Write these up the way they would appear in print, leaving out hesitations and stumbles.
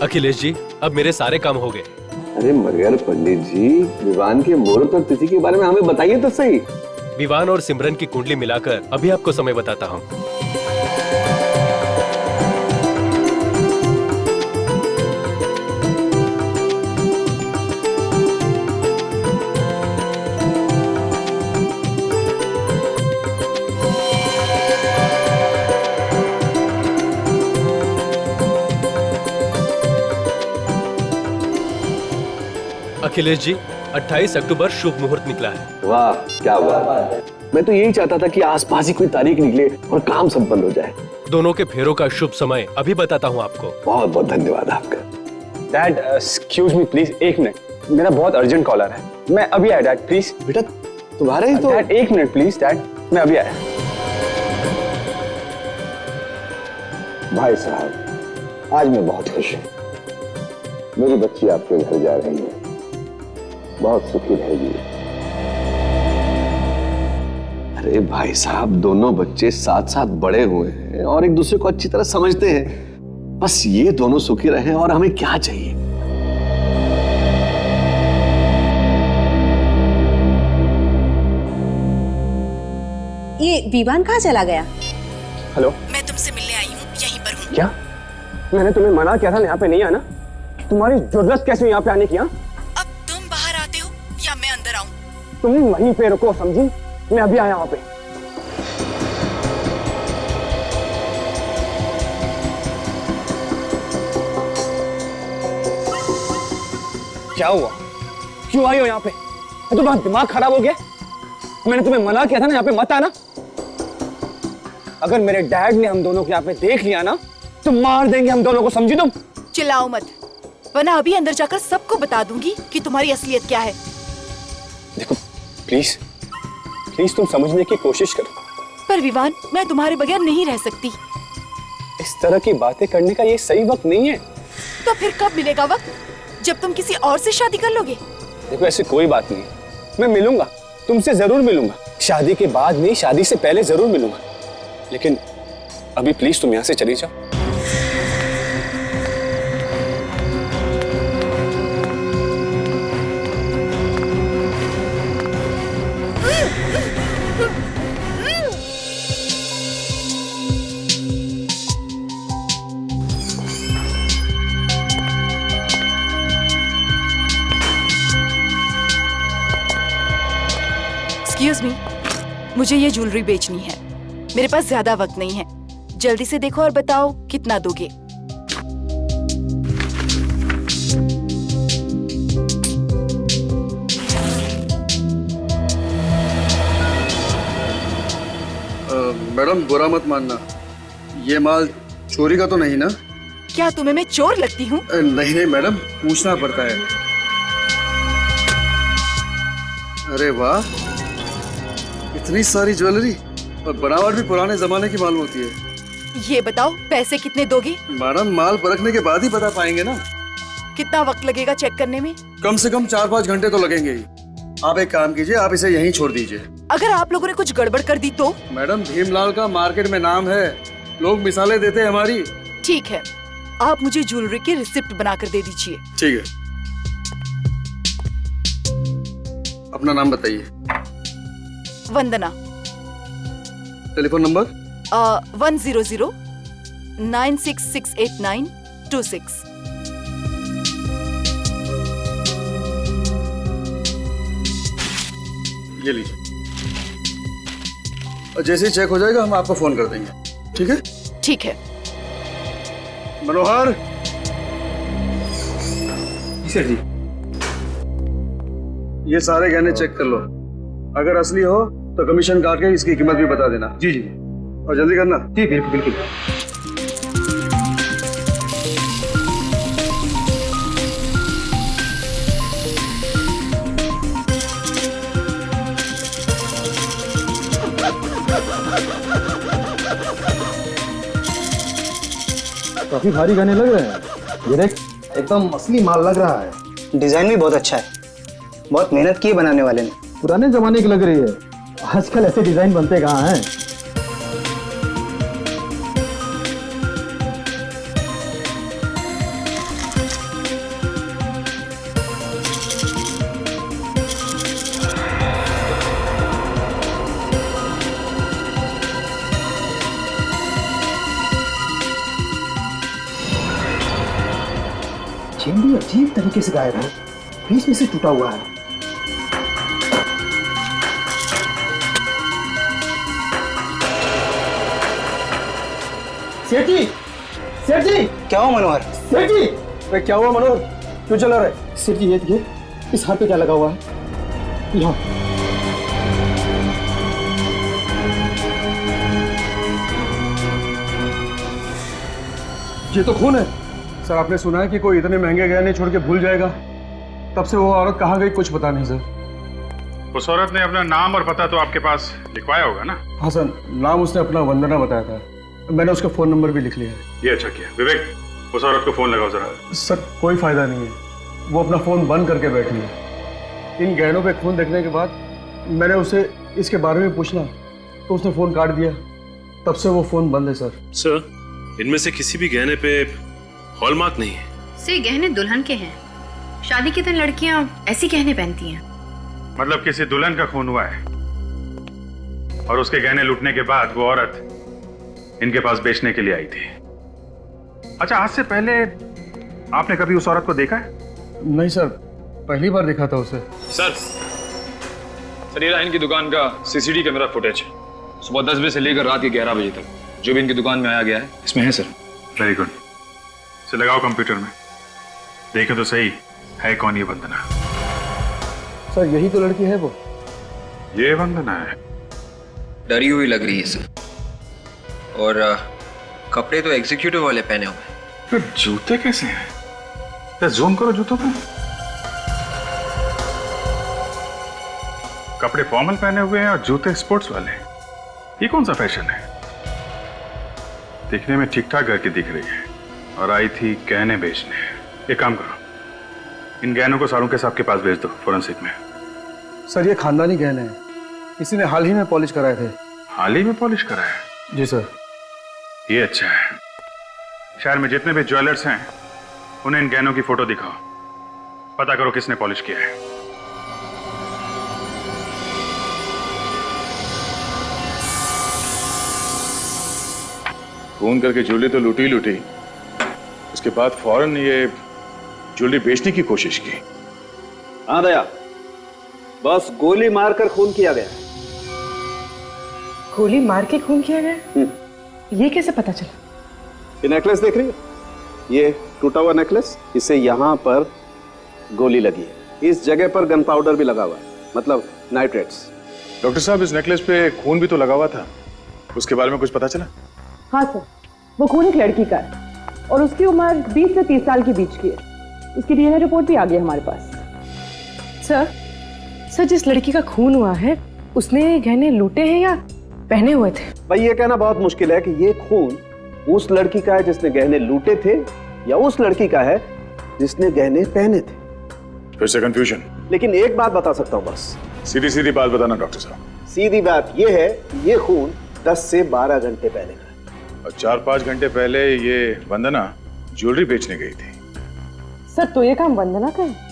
अखिलेश जी, अब मेरे सारे काम हो गए। अरे मगर पंडित जी, विवान के मुहूर्त और तिथि के बारे में हमें बताइए तो सही। विवान और सिमरन की कुंडली मिलाकर अभी आपको समय बताता हूँ। अखिलेश जी, 28 अक्टूबर शुभ मुहूर्त निकला है। वाह, क्या बात है। मैं तो यही चाहता था कि आसपास ही कोई तारीख निकले और काम संपन्न हो जाए। दोनों के फेरों का शुभ समय अभी बताता हूँ आपको। बहुत बहुत धन्यवाद आपका। डैड, एक्सक्यूज मी प्लीज, एक मिनट, मेरा बहुत अर्जेंट कॉल आ रहा है। मैं अभी आया डैड, प्लीज। बेटा तुम्हारे ही तो। डैड एक मिनट प्लीज, डैड मैं अभी आया। भाई साहब, आज मैं बहुत खुश हूँ। मेरी बच्ची आपके घर जा रही है, बहुत सुखी रहेगी। अरे भाई साहब, दोनों बच्चे साथ साथ बड़े हुए हैं और एक दूसरे को अच्छी तरह समझते हैं। बस ये दोनों सुखी रहें और हमें क्या चाहिए। ये विवान कहाँ चला गया? हेलो, मैं तुमसे मिलने आई हूँ, यहीं पर हूँ। क्या? मैंने तुम्हें मना किया था यहाँ पे नहीं आना। तुम्हारी जरूरत कैसे यहाँ पे आने की? अब तुम बाहर आते हो या मैं अंदर आऊँ? तुम वहीं पे रुको, समझी? मैं अभी आया वहां पे। क्या हुआ? क्यों आई हो यहाँ पे? तुम्हारा दिमाग खराब हो गया? मैंने तुम्हें मना किया था ना यहाँ पे मत आना। अगर मेरे डैड ने हम दोनों को यहाँ पे देख लिया ना तो मार देंगे हम दोनों को, समझी तुम? चिल्लाओ मत, वरना अभी अंदर जाकर सबको बता दूंगी कि तुम्हारी असलियत क्या है। देखो प्लीज प्लीज, तुम समझने की कोशिश करो। पर विवान, मैं तुम्हारे बगैर नहीं रह सकती। इस तरह की बातें करने का ये सही वक्त नहीं है। तो फिर कब मिलेगा वक्त? जब तुम किसी और से शादी कर लोगे? देखो ऐसी कोई बात नहीं, मैं मिलूंगा, तुमसे जरूर मिलूंगा। शादी के बाद नहीं, शादी से पहले जरूर मिलूंगा। लेकिन अभी प्लीज तुम यहाँ से चली जाओ। एक्सक्यूज मी, मुझे ये ज्वेलरी बेचनी है। मेरे पास ज्यादा वक्त नहीं है, जल्दी से देखो और बताओ कितना दोगे। मैडम बुरा मत मानना, ये माल चोरी का तो नहीं ना? क्या तुम्हें मैं चोर लगती हूँ? नहीं नहीं मैडम, पूछना पड़ता है। अरे वाह, इतनी सारी ज्वेलरी और बनावट भी पुराने जमाने की मालूम होती है। ये बताओ पैसे कितने दोगे? मैडम माल परखने के बाद ही बता पाएंगे ना। कितना वक्त लगेगा चेक करने में? कम से कम 4-5 घंटे तो लगेंगे ही। आप एक काम कीजिए, आप इसे यहीं छोड़ दीजिए। अगर आप लोगों ने कुछ गड़बड़ कर दी तो? मैडम भीमलाल का मार्केट में नाम है, लोग मिसालें देते हैं हमारी। ठीक है, आप मुझे ज्वेलरी की रिसिप्ट बनाकर दे दीजिए। ठीक है, अपना नाम बताइए। वंदना। Telephone number? 100966892 ये लीजिए, और जैसे ही चेक हो जाएगा हम आपको फोन कर देंगे। ठीक है? ठीक है। मनोहर। सर जी, ये सारे गहने चेक कर लो, अगर असली हो तो कमीशन काट के इसकी कीमत भी बता देना। जी जी, और जल्दी करना। जी बिल्कुल बिल्कुल। काफी भारी गहने लग रहे हैं। ये देख, एकदम असली माल लग रहा है। डिजाइन भी बहुत अच्छा है, बहुत मेहनत की है बनाने वाले ने। पुराने जमाने की लग रही है, आजकल ऐसे डिजाइन बनते कहाँ हैं। चेन भी अजीब तरीके से गायब है, बीच में से टूटा हुआ है। सेठ जी, सेठ जी, क्या हुआ मनोहर? सेठ जी! अरे क्या हुआ मनोहर? क्यों चला रहा है? सेठ जी, ये देखिए, इस हाथ पे क्या लगा हुआ है? यहाँ। ये तो खून है। सर आपने सुना है कि कोई इतने महंगे गहने छोड़ के भूल जाएगा? तब से वो औरत कहाँ गई कुछ पता नहीं सर। उस औरत ने अपना नाम और पता तो आपके पास लिखवाया होगा ना? हाँ सर, नाम उसने अपना वंदना बताया था। मैंने उसका फोन नंबर भी लिख लिया है। ये अच्छा किया। विवेक, उस औरत को फोन लगाओ जरा। सर कोई फायदा नहीं है, वो अपना फोन बंद करके बैठी है। इन गहनों पे खून देखने के बाद मैंने उसे इसके बारे में पूछना तो उसने फोन काट दिया। तब से वो फोन बंद है सर। सर, इनमें से किसी भी गहने पे हॉलमार्क नहीं है। से गहने दुल्हन के हैं। शादी के दिन लड़कियां ऐसी गहने पहनती हैं। मतलब किसी दुल्हन का खून हुआ है और उसके गहने लूटने के बाद वो औरत इनके पास बेचने के लिए आई थी। अच्छा, आज से पहले आपने कभी उस औरत को देखा है? नहीं सर, पहली बार देखा था उसे। सर ये इनकी दुकान का सीसीटीवी कैमरा फुटेज है। सुबह 10 बजे से लेकर रात के 11 बजे तक जो भी इनकी दुकान में आया गया है इसमें है सर। Very good. इसे लगाओ कंप्यूटर में, देखे तो सही है कौन ये वंदना। सर यही तो लड़की है वो। ये वंदना है। डरी हुई लग रही है सर, और कपड़े तो एग्जीक्यूटिव वाले पहने हुए हैं। फिर जूते कैसे हैं? तो जूम करो जूतों पे। कपड़े फॉर्मल पहने हुए हैं और जूते स्पोर्ट्स वाले। ये कौन सा फैशन है? दिखने में ठीक ठाक घर की दिख रही है और आई थी गहने बेचने। एक काम करो, इन गहनों को सारूके साहब के पास भेज दो फोरेंसिक में। सर ये खानदानी गहने हैं, किसी ने हाल ही में पॉलिश कराए थे। हाल ही में पॉलिश कराया? जी सर। ये अच्छा है। शहर में जितने भी ज्वेलर्स हैं उन्हें इन गहनों की फोटो दिखाओ, पता करो किसने पॉलिश किया है। फोन करके ज्वेलरी तो लूटी लूटी, उसके बाद फौरन ये ज्वेलरी बेचने की कोशिश की। हाँ दया, बस गोली मारकर खून किया गया। गोली मार के खून किया गया? ये कैसे पता चला? ये नेकलेस देख रही हो? ये टूटा हुआ नेकलेस, इसे यहाँ पर गोली लगी है। इस जगह पर गन पाउडर भी लगा हुआ है, मतलब नाइट्रेट्स। डॉक्टर साहब, इस नेकलेस पे खून भी तो लगा हुआ था, उसके बारे में कुछ पता चला? हाँ सर, वो खून एक लड़की का है और उसकी उम्र 20 से 30 साल के बीच की है। उसकी डीएनए रिपोर्ट भी आ गई हमारे पास। सर जिस लड़की का खून हुआ है उसने गहने लूटे हैं या पहने हुए थे? भाई ये कहना बहुत मुश्किल है कि ये खून उस लड़की का है जिसने गहने लूटे थे या उस लड़की का है जिसने गहने पहने थे। फिर से कंफ्यूजन। लेकिन एक बात बता सकता हूँ बस। सीधी सीधी बात बताना डॉक्टर साहब। सीधी बात ये है, ये खून 10 से 12 घंटे पहले का है। और 4-5 घंटे पहले ये वंदना ज्वेलरी बेचने गई थी। सर तो ये काम वंदना का है।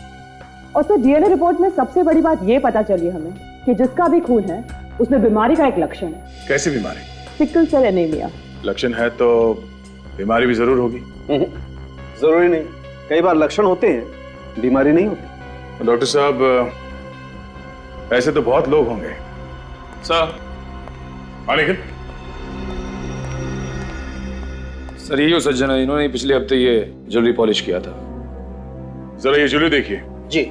और सर डीएनए रिपोर्ट में सबसे बड़ी बात ये पता चली हमें कि जिसका भी खून है उसमें बीमारी का एक लक्षण है। कैसी बीमारी? Sickle cell anaemia. लक्षण है तो बीमारी भी जरूर होगी। जरूरी नहीं, कई बार लक्षण होते हैं, बीमारी नहीं होती। डॉक्टर साहब, ऐसे तो बहुत लोग होंगे। सर सर ये सज्जन है, इन्होंने पिछले हफ्ते ये ज्वेलरी पॉलिश किया था। जरा ये ज्वेलरी देखिए। जी।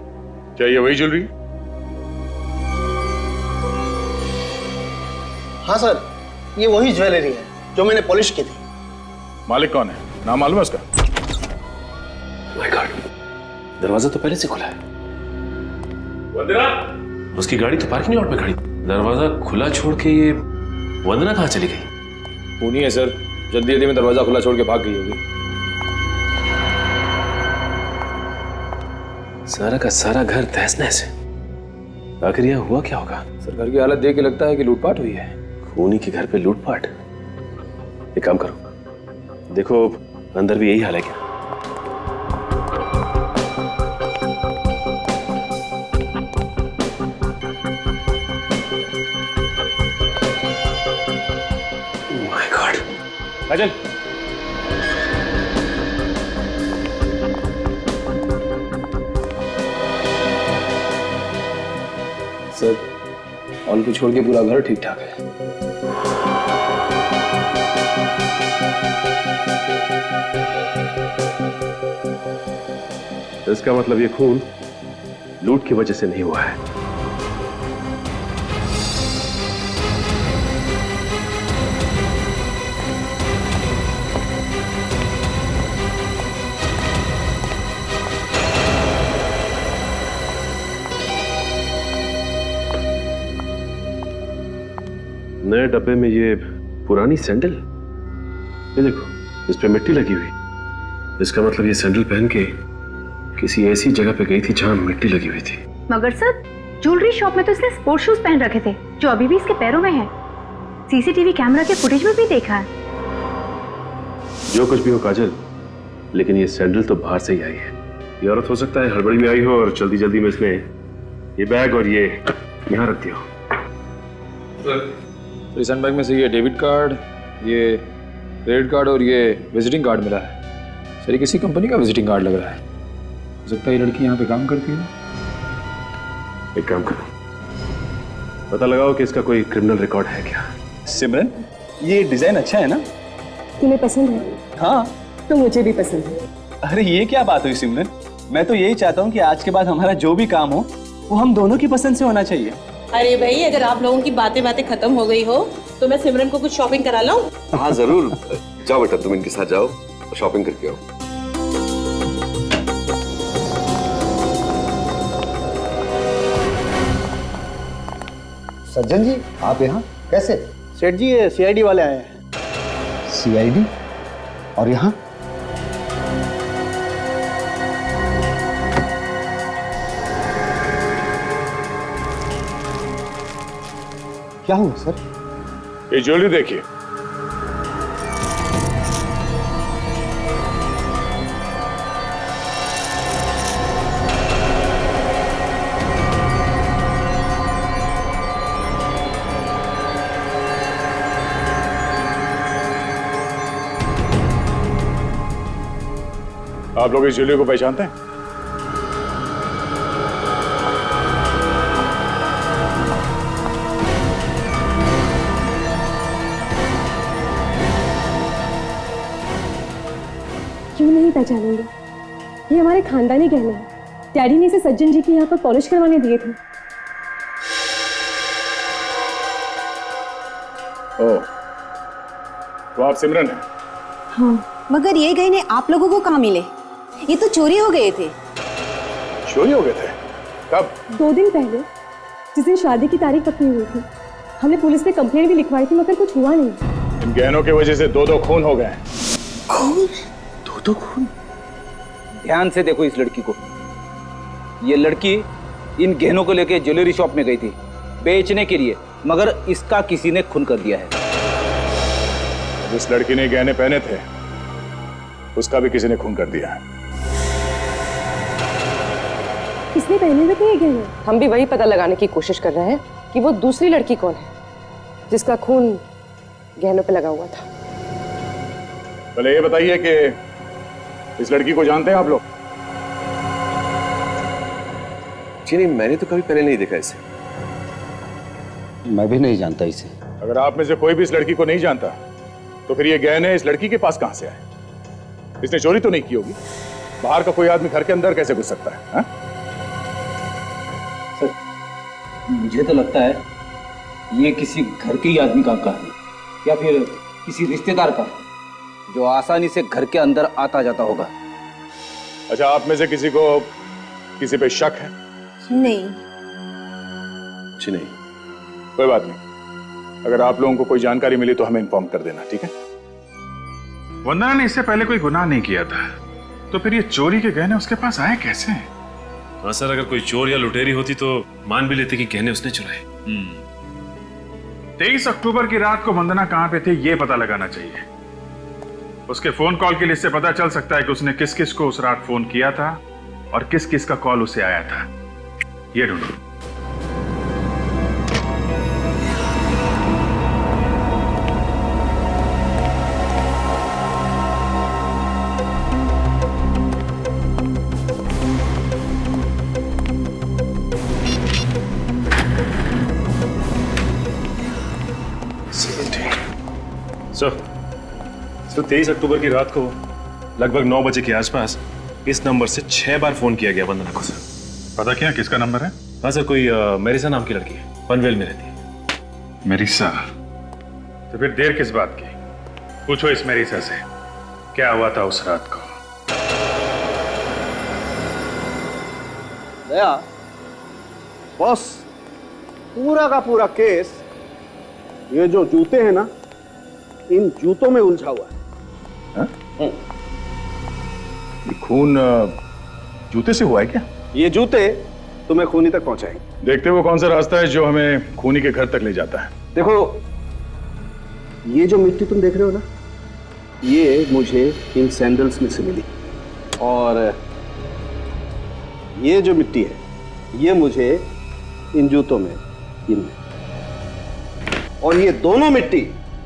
क्या ये वही ज्वेलरी? हाँ सर, ये वही ज्वेलरी है जो मैंने पॉलिश की थी। मालिक कौन है? नाम मालूम है उसका? माय गॉड, दरवाजा तो पहले से खुला है। वंदना! उसकी गाड़ी तो पार्किंग लॉट में खड़ी, दरवाजा खुला छोड़ के ये वंदना कहाँ चली गई? खूनी है सर, जल्दी में दरवाजा खुला छोड़ के भाग गई होगी। सारा का सारा घर तहस नहस है। आखिर यह हुआ क्या होगा? सर घर की हालत देख के लगता है कि लूटपाट हुई है। खूनी के घर पे लूटपाट? एक काम करो, देखो अंदर भी यही हाल है क्या? My God. काजल, हॉल को छोड़ के पूरा घर ठीक ठाक है। इसका मतलब ये खून लूट की वजह से नहीं हुआ है। नए डब्बे में ये पुरानी सैंडल, ये देखो इस पे मिट्टी लगी हुई। इसका मतलब ये सैंडल पहन के किसी ऐसी जगह पे गई थी जहां मिट्टी लगी हुई थी। मगर सर, ज्वेलरी शॉप में तो इसने स्पोर्ट्स शूज पहन रखे थे जो अभी भी इसके पैरों में है। सीसीटीवी कैमरा के फुटेज में भी देखा है। जो कुछ भी हो काजल, लेकिन ये सैंडल तो बाहर से ही आई है। ये औरत हो सकता है हड़बड़ी में आई हो और जल्दी जल्दी में इसने ये बैग और ये यहाँ रख दिया हो। तो इस हैंडबैग में से ये डेबिट कार्ड, ये क्रेडिट कार्ड और ये विजिटिंग कार्ड मिला है। सर ये किसी कंपनी का विजिटिंग कार्ड लग रहा है। हो सकता है ये लड़की यहाँ पे काम करती है। एक काम करो, पता लगाओ कि इसका कोई क्रिमिनल रिकॉर्ड है क्या। सिमरन, ये डिजाइन अच्छा है ना? तुम्हें पसंद है? हाँ। तो मुझे भी पसंद है। अरे ये क्या बात हुई सिमरन, मैं तो यही चाहता हूँ कि आज के बाद हमारा जो भी काम हो वो हम दोनों की पसंद से होना चाहिए। अरे भाई, अगर आप लोगों की बातें खत्म हो गई हो तो मैं सिमरन को कुछ शॉपिंग करा लाऊं? हाँ जरूर, जाओ बेटा तुम इनके साथ जाओ, शॉपिंग करके आओ। सज्जन जी, आप यहाँ कैसे? सेठ जी, ये सीआईडी वाले आए हैं। सीआईडी? और यहाँ? क्या हुआ सर? ये ज्वेलरी देखिए। आप लोग इस ज्वेलरी को पहचानते हैं? क्यों नहीं पहचानेंगे? ये हमारे खानदानी गहने हैं। डैडी ने इसे सज्जन जी के यहाँ पर पॉलिश करवाने दिए थे। ओह, तो आप सिमरन हैं? हाँ। मगर ये गहने आप लोगों को कहाँ मिले? ये तो चोरी हो गए थे। चोरी हो गए थे? कब? 2 दिन पहले, जिस दिन शादी की तारीख पक्की हुई थी। हमने पुलिस में कंप्लेंट भी लिखवाई थी मगर कुछ हुआ नहीं। इन गहनों की वजह से 2 खून हो गए। खून? 2 खून? ध्यान से देखो इस लड़की को। ये लड़की इन गहनों को लेके ज्वेलरी शॉप में गई थी बेचने के लिए, मगर इसका किसी ने खून कर दिया है। जिस लड़की ने गहने पहने थे उसका भी किसी ने खून कर दिया है। किसने पहने हुए थे ये गहने? हम भी वही पता लगाने की कोशिश कर रहे हैं कि वो दूसरी लड़की कौन है जिसका खून गहनों पे लगा हुआ था। पहले ये बताइए कि इस लड़की को जानते हैं आप लोग? जी नहीं, मैंने तो कभी पहले नहीं देखा इसे। मैं भी नहीं जानता इसे। अगर आप में से कोई भी इस लड़की को नहीं जानता तो फिर ये गहने इस लड़की के पास कहां से आए? इसने चोरी तो नहीं की होगी? बाहर का कोई आदमी घर के अंदर कैसे घुस सकता है? हा? सर, मुझे तो लगता है ये किसी घर के ही आदमी का है या फिर किसी रिश्तेदार का, जो आसानी से घर के अंदर आता जाता होगा। अच्छा, आप में से किसी को किसी पे शक है? नहीं। जी नहीं। कोई बात नहीं, अगर आप लोगों को कोई जानकारी मिली तो हमें इन्फॉर्म कर देना, ठीक है? वंदना ने इससे पहले कोई गुनाह नहीं किया था, तो फिर ये चोरी के गहने उसके पास आए कैसे? हाँ सर, अगर कोई चोर या लुटेरी होती तो मान भी लेते कि गहने उसने चुराए। 23 अक्टूबर की रात को वंदना कहां पे थे ये पता लगाना चाहिए। उसके फोन कॉल की लिस्ट से पता चल सकता है कि उसने किस किस को उस रात फोन किया था और किस किस का कॉल उसे आया था। ये ढूंढो। सो 23 अक्टूबर की रात को लगभग 9 बजे के आसपास इस नंबर से 6 बार फोन किया गया वंदना को सर। पता किया किसका नंबर है? हाँ सर, कोई मेरिसा नाम की लड़की है, पनवेल में रहती है। मेरिसा? तो फिर देर किस बात की? पूछो इस मेरिसा से क्या हुआ था उस रात को। दया, बॉस, पूरा का पूरा केस ये जो जूते हैं ना, इन जूतों में उलझा हुआ है। ये खून जूते से हुआ है क्या? ये जूते तुम्हें खूनी तक पहुंचाएंगे। देखते वो कौन सा रास्ता है जो हमें खूनी के घर तक ले जाता है। देखो, ये जो मिट्टी तुम देख रहे हो ना, ये मुझे इन सैंडल्स में से मिली, और ये जो मिट्टी है ये मुझे इन जूतों में इनमें, और ये दोनों मिट्टी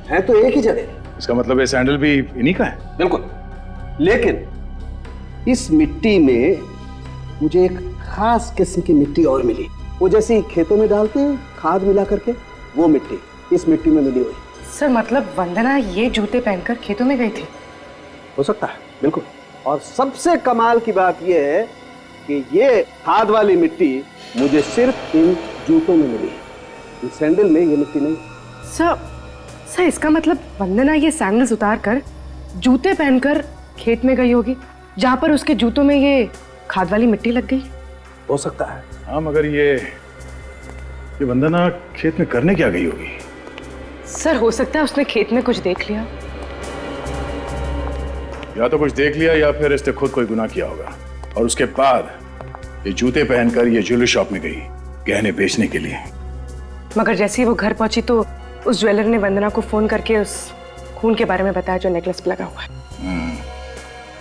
है तो एक ही जगह। इसका मतलब ये सैंडल भी इन्हीं का है? बिल्कुल, लेकिन इस मिट्टी में मुझे एक खास किस्म की मिट्टी और मिली, वो जैसे खेतों में डालते हैं खाद मिला करके, वो मिट्टी इस मिट्टी में मिली हुई। सर मतलब वंदना ये जूते पहनकर खेतों में गई थी? हो सकता है, बिल्कुल। और सबसे कमाल की बात यह है कि ये खाद वाली मिट्टी मुझे सिर्फ इन जूतों में मिली है, इन सैंडल में ये मिट्टी नहीं। सर इसका मतलब वंदना ये सैंडल्स उतार कर जूते पहनकर खेत में गई होगी, जहां पर उसके जूतों में ये खाद वाली मिट्टी लग गई। हो सकता है। हाँ, मगर ये वंदना खेत में करने क्या गई होगी? सर हो सकता है उसने खेत में कुछ देख लिया, या तो कुछ देख लिया या फिर इसने खुद कोई गुनाह किया होगा, और उसके बाद ये जूते पहनकर ये ज्वेलरी शॉप में गई गहने बेचने के लिए। मगर जैसे ही वो घर पहुंची तो उस ज्वेलर ने वंदना को फोन करके उस खून के बारे में बताया जो नेकलेस पे लगा हुआ है।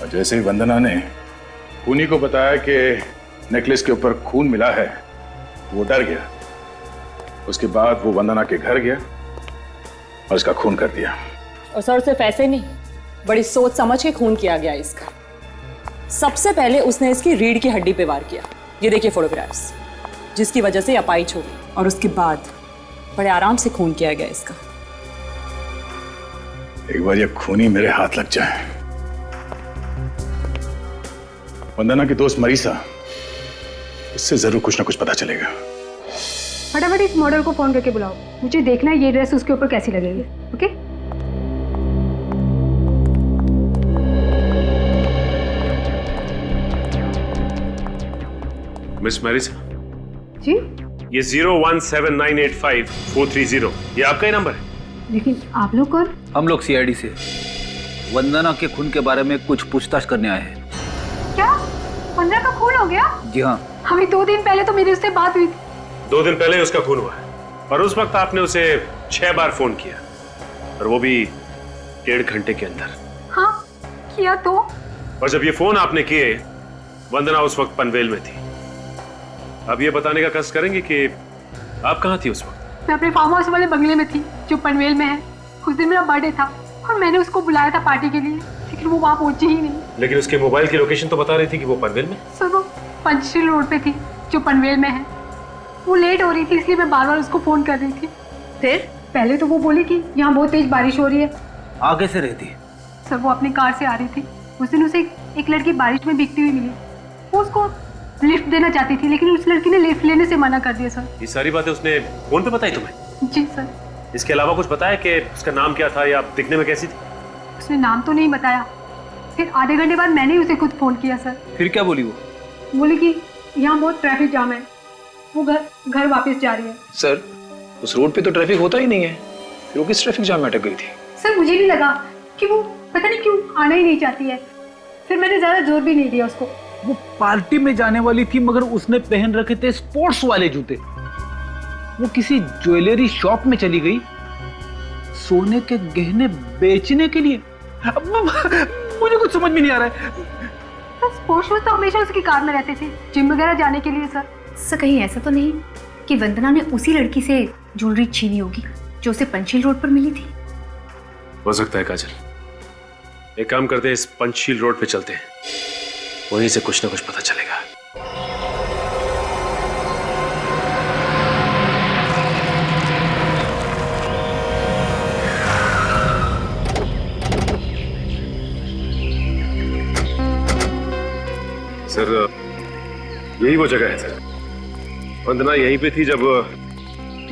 और जैसे ही वंदना ने खूनी को बताया कि नेकलेस के ऊपर खून मिला है, वो डर गया। उसके बाद वो वंदना के घर गया और उसका खून कर दिया। और सर सिर्फ ऐसे नहीं, बड़ी सोच समझ के खून किया गया इसका। सबसे पहले उसने इसकी रीढ़ की हड्डी पे वार किया, ये देखिए फोटोग्राफ्स, जिसकी वजह से अपाइच हो गई। और उसके बाद बड़े आराम से खून किया गया इसका। एक बार ये खूनी मेरे हाथ लग जाए। वंदना की दोस्त मरीसा, उससे जरूर कुछ ना कुछ पता चलेगा। फटाफट इस मॉडल को फोन करके बुलाओ, मुझे देखना है ये ड्रेस उसके ऊपर कैसी लगेगी। ओके? मिस मैरिसा जी? ये 017985430 ये आपका ही नंबर है? लेकिन आप लोग कौन? हम लोग सीआईडी से वंदना के खून के बारे में कुछ पूछताछ करने आए हैं। क्या वंदना का खून हो गया? जी हाँ। हमें 2 दिन पहले तो मेरी उससे बात हुई थी। 2 दिन पहले उसका खून हुआ है, और उस वक्त आपने उसे 6 बार फोन किया, और वो भी 1.5 घंटे के अंदर। हाँ किया तो। और जब ये फोन आपने किए, वंदना उस वक्त पनवेल में थी। अब ये बताने का कष्ट करेंगे कि आप कहाँ थी उस वक्त? मैं अपने फार्म हाउस वाले बंगले में थी जो पनवेल में है। उस दिन मेरा बर्थडे था और मैंने उसको बुलाया था पार्टी के लिए, लेकिन वो वहाँ पहुंची ही नहीं। लेकिन उसके मोबाइल की लोकेशन तो बता रही थी कि वो पनवेल में। सर वो पंचशील रोड पे थी जो पनवेल में है। वो लेट हो रही थी इसलिए मैं बार बार उसको फोन कर रही थी। फिर पहले तो वो बोली कि यहाँ बहुत तेज बारिश हो रही है। आगे से रहती है? सर वो अपनी कार से आ रही थी। उस दिन उसे एक लड़की बारिश में भीगती हुई मिली। वो उसको लिफ्ट देना चाहती थी, लेकिन उस लड़की ने लिफ्ट लेने से मना कर दिया। सर ये सारी बातें उसने फोन पे बताई तुम्हें? जी सर। इसके अलावा कुछ बताया कि उसका नाम क्या था या दिखने में कैसी थी? उसने नाम तो नहीं बताया। फिर आधे घंटे बाद मैंने उसे खुद फोन किया। सर फिर क्या बोली वो? बोली कि यहाँ बहुत ट्रैफिक जाम है, वो घर वापस जा रही है। सर उस रोड पे तो ट्रैफिक होता ही नहीं है, फिर वो किस ट्रैफिक जाम में अटक गई थी? सर मुझे भी लगा कि वो पता नहीं क्यों आना ही नहीं चाहती है। फिर मैंने ज्यादा जोर भी नहीं दिया उसको। वो पार्टी में जाने वाली थी, मगर उसने पहन रखे थे स्पोर्ट्स वाले जूते। वो किसी ज्वेलरी शॉप में चली गई सोने के गहने बेचने के लिए। मुझे कुछ समझ में नहीं आ रहा है। स्पोर्ट्स शूज तो हमेशा उसकी कार में रहते थे जिम वगैरह जाने के लिए। सर कहीं ऐसा तो नहीं कि वंदना ने उसी लड़की से ज्वेलरी छीनी होगी जो उसे पंचशील रोड पर मिली थी? हो सकता है काजल। एक काम करते हैं, इस पंचशील रोड पे चलते हैं, वहीं से कुछ ना कुछ पता चलेगा। सर यही वो जगह है सर। वंदना यहीं पे थी जब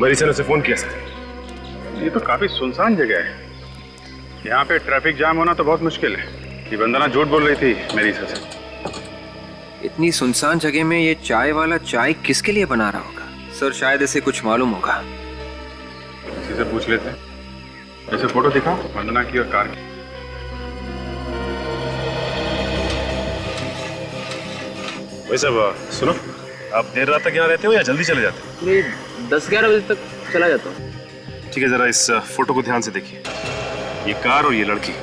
मरीसा ने उसे फोन किया सर। ये तो काफी सुनसान जगह है, यहाँ पे ट्रैफिक जाम होना तो बहुत मुश्किल है। ये वंदना झूठ बोल रही थी मरीसा से। इतनी सुनसान जगह में ये चाय वाला चाय किसके लिए बना रहा होगा? सर शायद इसे कुछ मालूम होगा। किसी से पूछ लेते हैं। ऐसे फोटो दिखाओ वंदना की और कार की। वही सब सुनो, आप देर रात तक यहाँ रहते हो या जल्दी चले जाते हो? मैं 10-11 बजे तक चला जाता हूँ। ठीक है, जरा इस फोटो को ध्यान से देखिए। ये कार और ये लड़की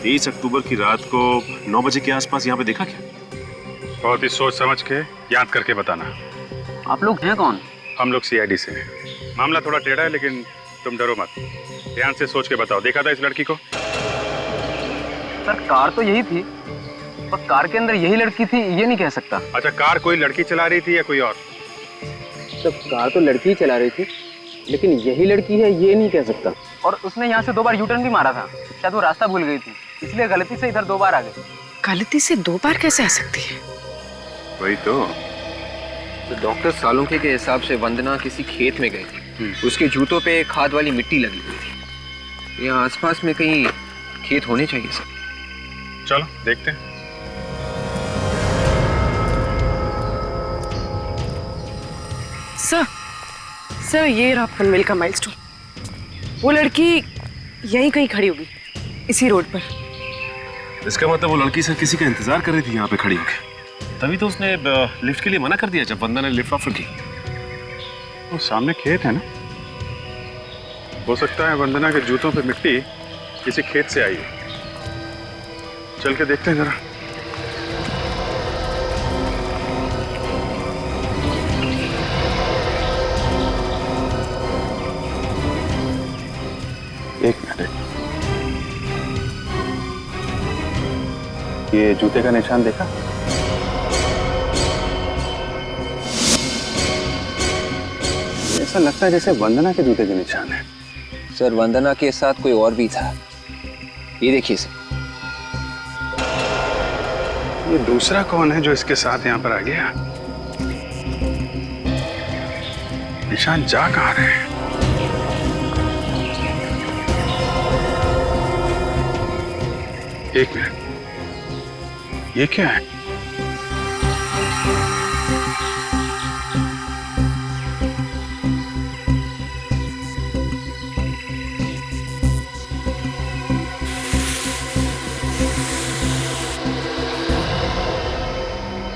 23 अक्टूबर की रात को 9 बजे के आसपास यहाँ पे देखा क्या? बहुत ही सोच समझ के याद करके बताना। आप लोग हैं कौन? हम लोग सीआईडी से हैं। मामला थोड़ा टेढ़ा है लेकिन तुम डरो मत, ध्यान से सोच के बताओ। देखा था इस लड़की को? सर कार तो यही थी, पर कार के अंदर यही लड़की थी ये नहीं कह सकता। अच्छा, कार कोई लड़की चला रही थी या कोई और? सर कार तो लड़की ही चला रही थी, लेकिन यही लड़की है ये नहीं कह सकता। और उसने यहाँ से 2 बार यूटर्न भी मारा था, शायद वो रास्ता भूल गई थी, इसलिए गलती से इधर 2 बार आ गई। गलती से 2 बार कैसे आ सकती है? वही तो डॉक्टर सालुंखे के हिसाब से वंदना किसी खेत में गई थी। उसके जूतों पे खाद वाली मिट्टी लगी हुई थी। यहाँ आसपास में कहीं खेत होने चाहिए सर। चलो देखते हैं। सर ये रहा पनवेल का माइलस्टोन। वो लड़की यहीं कहीं खड़ी होगी, इसी रोड पर। इसका मतलब वो लड़की सर किसी का इंतजार कर रही थी यहाँ पे खड़ी होकर, तभी तो उसने लिफ्ट के लिए मना कर दिया जब वंदना ने लिफ्ट ऑफर की। वो सामने खेत है ना, हो सकता है वंदना के जूतों पे मिट्टी किसी खेत से आई है। चल के देखते हैं जरा। एक मिनट, ये जूते का निशान देखा? ऐसा लगता है जैसे वंदना के जूते के निशान है। सर वंदना के साथ कोई और भी था, ये देखिए सर। ये दूसरा कौन है जो इसके साथ यहाँ पर आ गया? निशान जा कहाँ रहे हैं? एक मिनट, ये क्या है?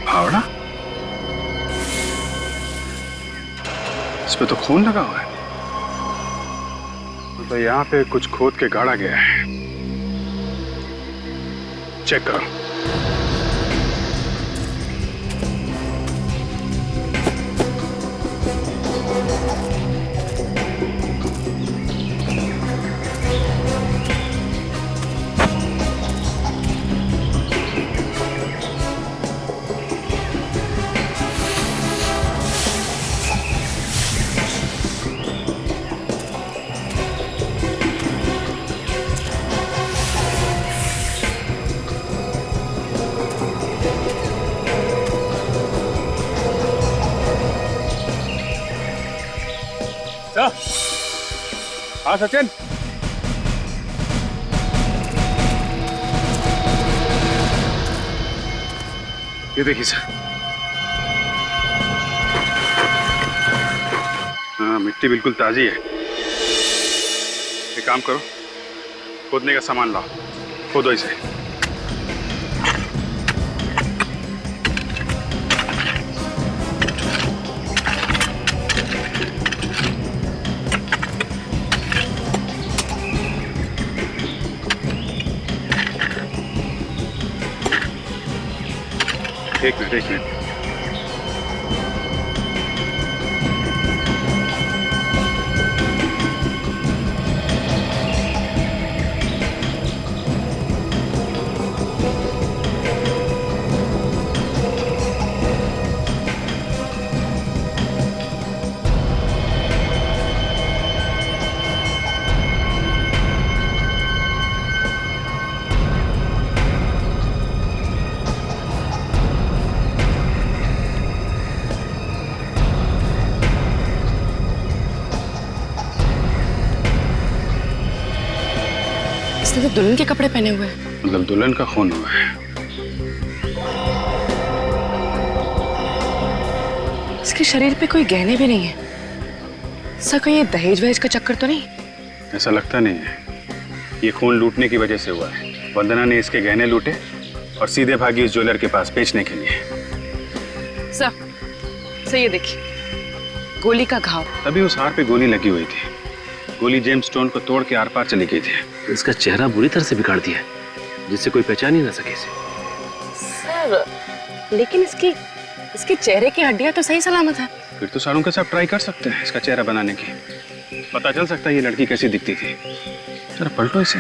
फावड़ा? इस पे तो खून लगा हुआ है। तो यहाँ पे कुछ खोद के गाड़ा गया है। चेक करो। हाँ सचिन, ये देखिए सर। हाँ, मिट्टी बिल्कुल ताजी है। एक काम करो, खोदने का सामान लाओ, खोदो इसे। एक मिनट। इसने तो दुल्हन के कपड़े पहने हुए हैं। मतलब दुल्हन का खून हुआ है। इसके शरीर पे कोई गहने भी नहीं है। सर कहीं ये दहेज वहेज का चक्कर तो नहीं? ऐसा लगता नहीं है। ये खून लूटने की वजह से हुआ है। वंदना ने इसके गहने लूटे और सीधे भागी उस ज्वेलर के पास बेचने के लिए। सर ये देखिए, गोली का घाव। तभी उस हार पे गोली लगी हुई थी। गोली जेम्स स्टोन को तोड़ के आर पार चली गई थी। इसका चेहरा बुरी तरह से बिगाड़ दिया है, जिससे कोई पहचान ही ना सके इसे। सर लेकिन इसके चेहरे की हड्डियां तो सही सलामत है। फिर तो सालों के साथ ट्राई कर सकते हैं इसका चेहरा बनाने की। पता चल सकता है ये लड़की कैसी दिखती थी। जरा पलटो इसे।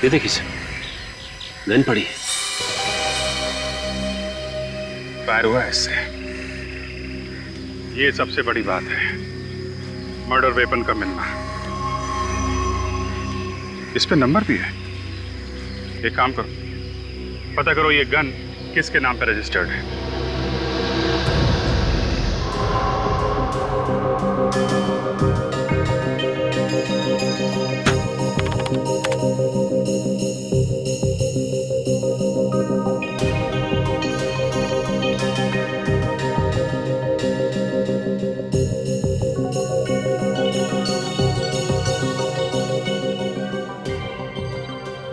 ये देखिए सर, गन पड़ी है। फायर हुआ है इससे। ये सबसे बड़ी बात है, मर्डर वेपन का मिलना। इस पे नंबर भी है। एक काम करो, पता करो ये गन किसके नाम पे रजिस्टर्ड है।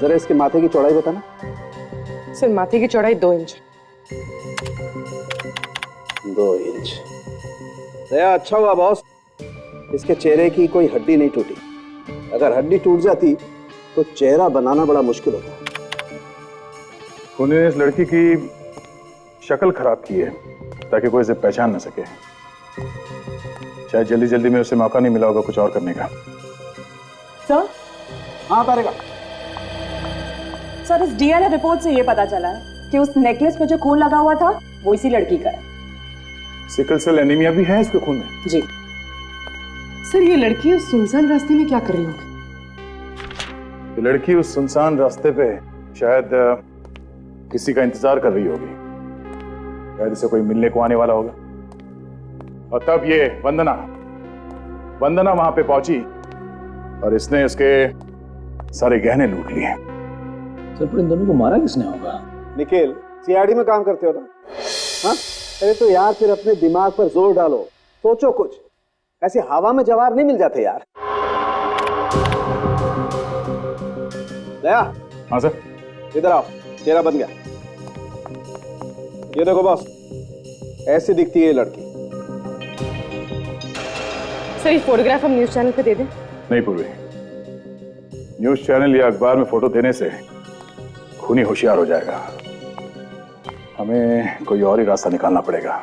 जरा इसके माथे की चौड़ाई बताना। सर माथे की चौड़ाई 2 इंच। 2 इंच। दया, अच्छा हुआ बॉस, इसके चेहरे की कोई हड्डी नहीं टूटी। अगर हड्डी टूट जाती तो चेहरा बनाना बड़ा मुश्किल होता। खूनी ने इस लड़की की शक्ल खराब की है ताकि कोई इसे पहचान न सके। शायद जल्दी जल्दी में उसे मौका नहीं मिला होगा कुछ और करने का। सर? हाँ तारिका। सर इस डीएनए रिपोर्ट से ये पता चला है कि उस नेकलेस पे जो खून लगा हुआ था वो इसी लड़की का है। सिकल सेल एनीमिया भी है इसके खून में? जी। सर ये लड़की उस सुनसान रास्ते में क्या कर रही होगी? ये लड़की उस सुनसान रास्ते पे शायद किसी का इंतजार कर रही होगी। शायद इसे कोई मिलने को आने वाला होगा। और तब ये वंदना वहां पे पहुंची और इसने उसके सारे गहने लूट लिए। सर पर इन दोनों को मारा किसने होगा? निखिल, सीआईडी में काम करते हो ना? हाँ? अरे तो यार फिर अपने दिमाग पर जोर डालो, सोचो कुछ। ऐसे हवा में जवार नहीं मिल जाते यार। दया। हाँ सर। इधर आओ, चेहरा बन गया। ये देखो बॉस, ऐसी दिखती है ये लड़की। सर ये फोटोग्राफ हम न्यूज चैनल पे दे दें? नहीं पूर्वी, न्यूज चैनल या अखबार में फोटो देने से खूनी होशियार हो जाएगा। हमें कोई और ही रास्ता निकालना पड़ेगा।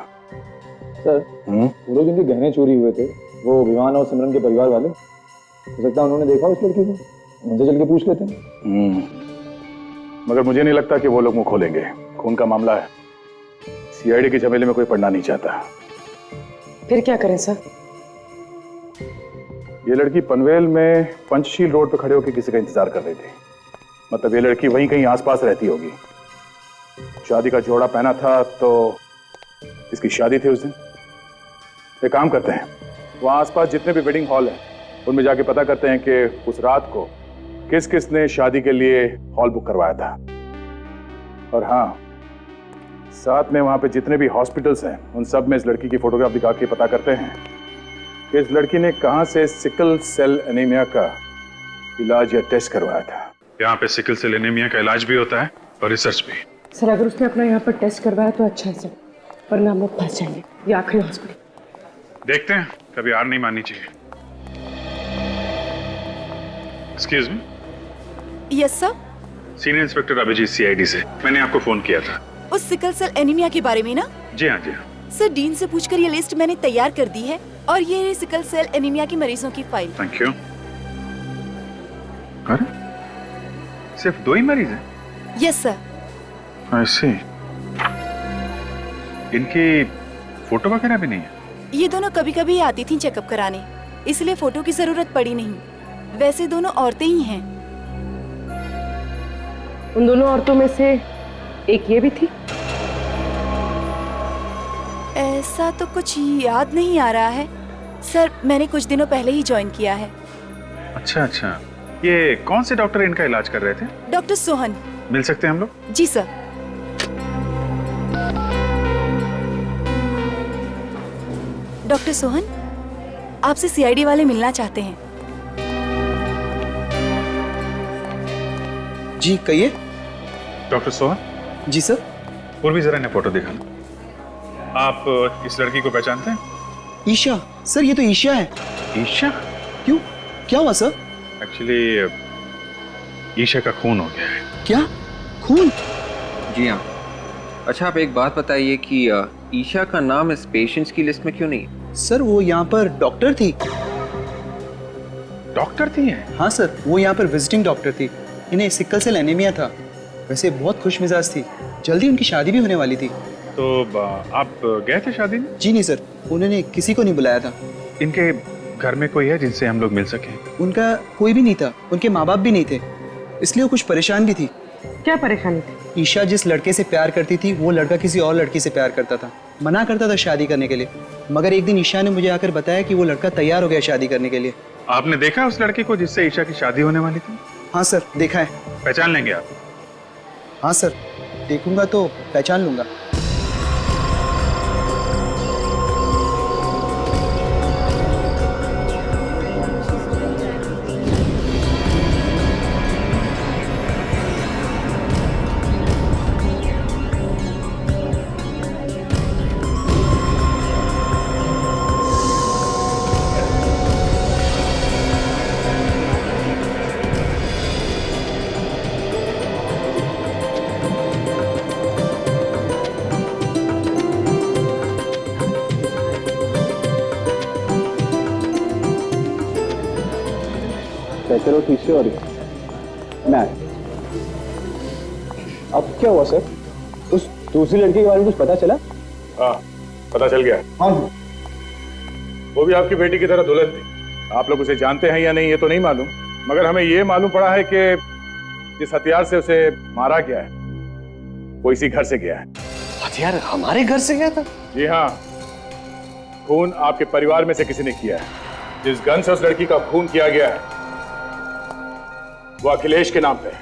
सर वो लोग जिनके गहने चोरी हुए थे वो विवान और सिमरन के परिवार वाले, हो सकता है उन्होंने देखा उस लड़की को, उनसे चल के पूछ लेते हैं। मगर मुझे नहीं लगता कि वो लोग मुंह खोलेंगे। खून का मामला है, सीआईडी के झमेले में कोई पड़ना नहीं चाहता। फिर क्या करें सर? ये लड़की पनवेल में पंचशील रोड पर खड़े होकर किसी का इंतजार कर रही थी। मतलब ये लड़की वहीं कहीं आसपास रहती होगी। शादी का जोड़ा पहना था तो इसकी शादी थी उस दिन। एक काम करते हैं, वहां आसपास जितने भी वेडिंग हॉल हैं उनमें जाके पता करते हैं कि उस रात को किस किस ने शादी के लिए हॉल बुक करवाया था। और हाँ, साथ में वहां पे जितने भी हॉस्पिटल्स हैं उन सब में इस लड़की की फोटोग्राफ दिखा के पता करते हैं कि इस लड़की ने कहां से सिकल सेल एनीमिया का इलाज या टेस्ट करवाया था। यहाँ पे सिकल सेल एनीमिया का इलाज भी होता है और रिसर्च भी। सर अगर उसने अपना यहाँ पर टेस्ट करवाया तो अच्छा है सर, वरना हम लोग फंस जाएंगे। ये आखिरी हॉस्पिटल। देखते हैं, कभी हार नहीं माननी चाहिए। Excuse me. Yes sir. Senior inspector Abhijeet CID से। मैंने आपको फोन किया था उस सिकल सेल एनीमिया के बारे में ना? जी हाँ जी हाँ। सर डीन से पूछकर ये लिस्ट मैंने तैयार कर दी है और ये सिकल सेल एनीमिया के मरीजों की फाइल। Thank you. अरे सिर्फ 2 ही मरीज हैं? Yes sir. I see. इनकी फोटो वगैरह भी नहीं है? ये दोनों कभी कभी आती थी चेकअप कराने, इसलिए फोटो की जरूरत पड़ी नहीं। वैसे दोनों औरतें ही हैं। उन दोनों औरतों में से एक ये भी थी। ऐसा तो कुछ याद नहीं आ रहा है सर, मैंने कुछ दिनों पहले ही ज्वाइन किया है। अच्छा अच्छा, ये कौन से डॉक्टर इनका इलाज कर रहे थे? डॉक्टर सोहन। मिल सकते हैं हम लोग? जी सर। डॉक्टर सोहन, आपसे सीआईडी वाले मिलना चाहते हैं। जी कहिए। डॉक्टर सोहन? जी सर। पूर्वी जरा इन्हें फोटो दिखाना। आप इस लड़की को पहचानते हैं? ईशा सर, ये तो ईशा है। ईशा? क्यों, क्या हुआ सर? एक्चुअली ईशा का खून हो गया है। क्या खून? जी हाँ। अच्छा आप एक बात बताइए कि ईशा का नाम इस पेशेंट्स की लिस्ट में क्यों नहीं? सर वो यहाँ पर डॉक्टर थी। डॉक्टर थी हैं? हाँ सर, वो यहाँ पर विजिटिंग डॉक्टर थी। इन्हें सिकल सेल एनीमिया था। वैसे बहुत खुश मिजाज थी, जल्दी उनकी शादी भी होने वाली थी। तो आप गए थे शादी में? जी नहीं सर, उन्होंने किसी को नहीं बुलाया था। इनके घर में कोई है जिनसे हम लोग मिल सकें? उनका कोई भी नहीं था, उनके माँ बाप भी नहीं थे, इसलिए वो कुछ परेशान भी थी। क्या परेशानी थी? ईशा जिस लड़के से प्यार करती थी वो लड़का किसी और लड़की से प्यार करता था, मना करता था शादी करने के लिए। मगर एक दिन ईशा ने मुझे आकर बताया कि वो लड़का तैयार हो गया शादी करने के लिए। आपने देखा उस लड़के को जिससे ईशा की शादी होने वाली थी? हाँ सर, देखा है। पहचान लेंगे आप? हाँ सर, देखूंगा तो पहचान लूंगा। कहते रहो ठीक से। और मैं अब क्या हुआ सर? उस दूसरी लड़की के बारे में कुछ पता चला? हाँ पता चल गया। हाँ वो भी आपकी बेटी की तरह दुल्हन थी। आप लोग उसे जानते हैं या नहीं ये तो नहीं मालूम, मगर हमें ये मालूम पड़ा है कि जिस हथियार से उसे मारा गया है वो इसी घर से गया है। हथियार हमारे घर से गया था? जी हाँ, खून आपके परिवार में से किसी ने किया है। जिस गन से उस लड़की का खून किया गया है वो अखिलेश के नाम पे है।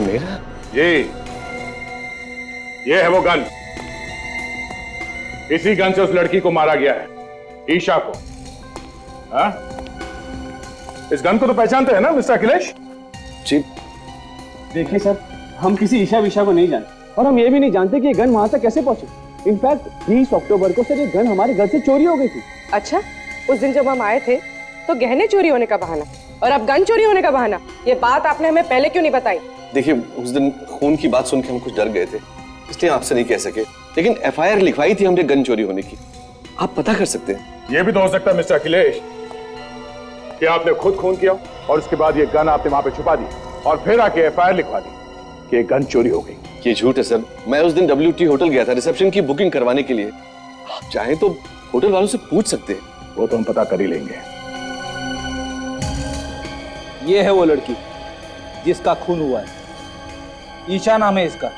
मेरा? ये है वो गन। इसी गन से उस लड़की को मारा गया है, ईशा को। हाँ? इस गन को तो पहचानते हैं ना मिस्टर अखिलेश? जी देखिए सर, हम किसी ईशा विशा को नहीं जानते और हम ये भी नहीं जानते कि ये गन वहां तक कैसे पहुंची। इनफैक्ट 20 अक्टूबर को सर ये गन हमारे घर से चोरी हो गई थी। अच्छा, उस दिन जब हम आए थे तो गहने चोरी होने का बहाना और अब गन चोरी होने का बहाना। ये बात आपने हमें पहले क्यों नहीं बताई? देखिए उस दिन खून की बात सुन के हम कुछ डर गए थे, इसलिए आपसे नहीं कह सके, लेकिन एफआईआर लिखवाई थी हमने गन चोरी होने की। आप पता कर सकते हैं। यह भी तो हो सकता है मिस्टर अखिलेश कि आपने खुद खून किया और उसके बाद ये गन आपने वहां पे छुपा दी और फिर आके एफआईआर लिखवा दी कि गन चोरी हो गई। ये झूठ है सर। मैं उस दिन WT होटल गया था रिसेप्शन की बुकिंग करवाने के लिए। आप चाहें तो होटल वालों से पूछ सकते हैं। वो तो हम पता कर ही लेंगे। ये है वो लड़की जिसका खून हुआ है, ईशा नाम है इसका।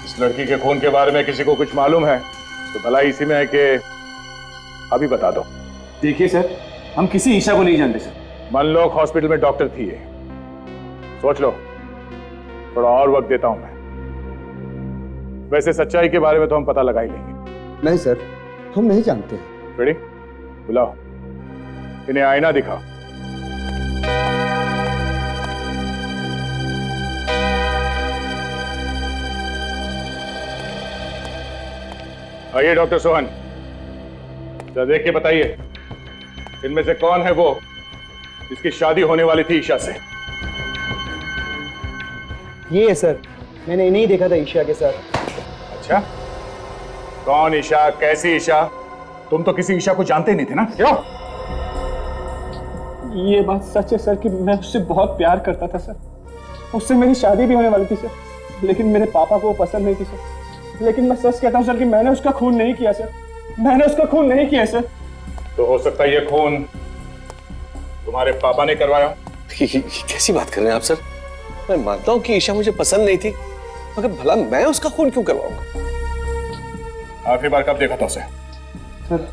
इस लड़की के खून के बारे में किसी को कुछ मालूम है तो भला इसी में है कि अभी बता दो। देखिए सर, हम किसी ईशा को नहीं जानते सर। मनलोक हॉस्पिटल में डॉक्टर थी ये। सोच लो, थोड़ा और वक्त देता हूं मैं। वैसे सच्चाई के बारे में तो हम पता लगा ही लेंगे। नहीं सर, हम नहीं जानते। रेडी? बुलाओ इन्हें, आईना दिखाओ। आइए डॉक्टर सोहन, जरा देख के बताइए इनमें से कौन है वो जिसकी शादी होने वाली थी ईशा से? ये है सर, मैंने इन्हें ही देखा था ईशा के साथ। अच्छा, कौन ईशा, कैसी ईशा? तुम तो किसी ईशा को जानते नहीं थे ना, क्यों? ये बात सच है सर कि मैं उससे बहुत प्यार करता था सर। उससे मेरी शादी भी होने वाली थी सर, लेकिन मेरे पापा को वो पसंद नहीं थी सर। लेकिन मैं सच कहता हूँ सर कि मैंने उसका खून नहीं किया सर। मैंने उसका खून नहीं किया सर। तो हो सकता है ये खून तुम्हारे पापा ने करवाया। कैसी बात कर रहे हैं आप सर? मैं मानता हूं कि ईशा मुझे पसंद नहीं थी, मगर भला मैं उसका खून क्यों करवाऊंगा? आखिरी बार कब देखा था उसे? सर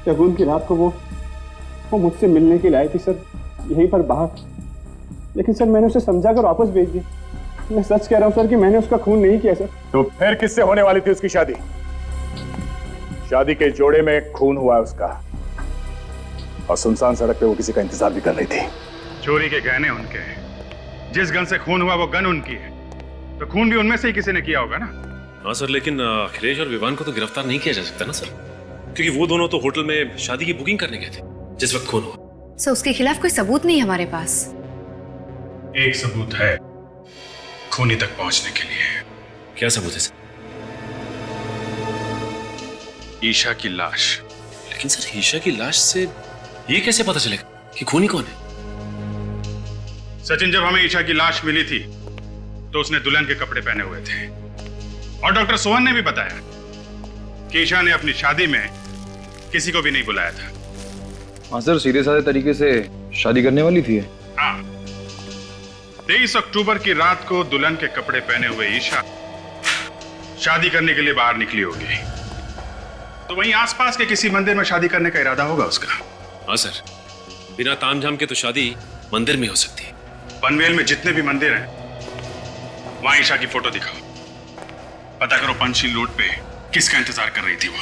शगुन की रात को वो मुझसे मिलने के लिए आई थी सर, यहीं पर बाहर। लेकिन सर मैंने उसे समझा कर वापस भेज दिया। मैं सच कह रहा हूँ सर कि मैंने उसका खून नहीं किया सर। तो फिर किससे होने वाली थी उसकी शादी? शादी के जोड़े में खून हुआ उसका, और सुनसान सड़क पे वो किसी का इंतजार भी कर रही थी। चोरी के गहने उनके हैं, जिस गन से खून हुआ वो गन उनकी है, तो खून भी उनमें से ही किसी ने किया होगा ना। हाँ सर, लेकिन अखिलेश और विवान को तो गिरफ्तार नहीं किया जा सकता ना सर, क्योंकि वो दोनों तो होटल में शादी की बुकिंग करने गए थे जिस वक्त खून हुआ। सर उसके खिलाफ कोई सबूत नहीं हमारे पास। एक सबूत है खूनी तक पहुंचने के लिए। क्या सबूत है सर? ईशा की लाश। लेकिन सर ईशा की लाश से ये कैसे पता चलेगा कि खूनी कौन है? सचिन, जब हमें ईशा की लाश मिली थी तो उसने दुल्हन के कपड़े पहने हुए थे, और डॉक्टर सोहन ने भी बताया कि ईशा ने अपनी शादी में किसी को भी नहीं बुलाया था। हाँ सर, सीधे साधे तरीके से शादी करने वाली थी। हाँ, 23 अक्टूबर की रात को दुल्हन के कपड़े पहने हुए ईशा शादी करने के लिए बाहर निकली होगी, तो वहीं आसपास के किसी मंदिर में शादी करने का इरादा होगा उसका। हाँ सर, बिना तामझाम के तो शादी मंदिर में हो सकती है। पनवेल में जितने भी मंदिर हैं वहां ईशा की फोटो दिखाओ, पता करो पंचशील रोड पे किसका इंतजार कर रही थी वो।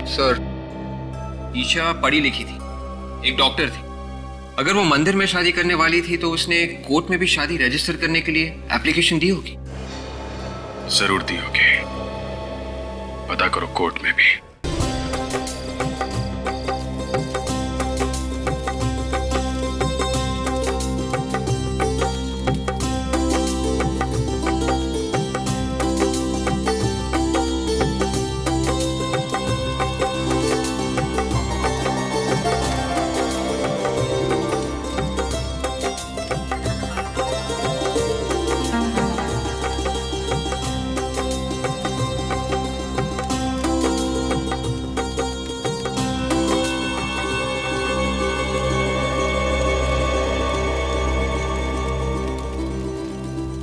सर, ईशा पढ़ी लिखी थी, एक डॉक्टर थी। अगर वो मंदिर में शादी करने वाली थी तो उसने कोर्ट में भी शादी रजिस्टर करने के लिए एप्लीकेशन दी होगी। जरूर दी होगी, पता करो कोर्ट में भी।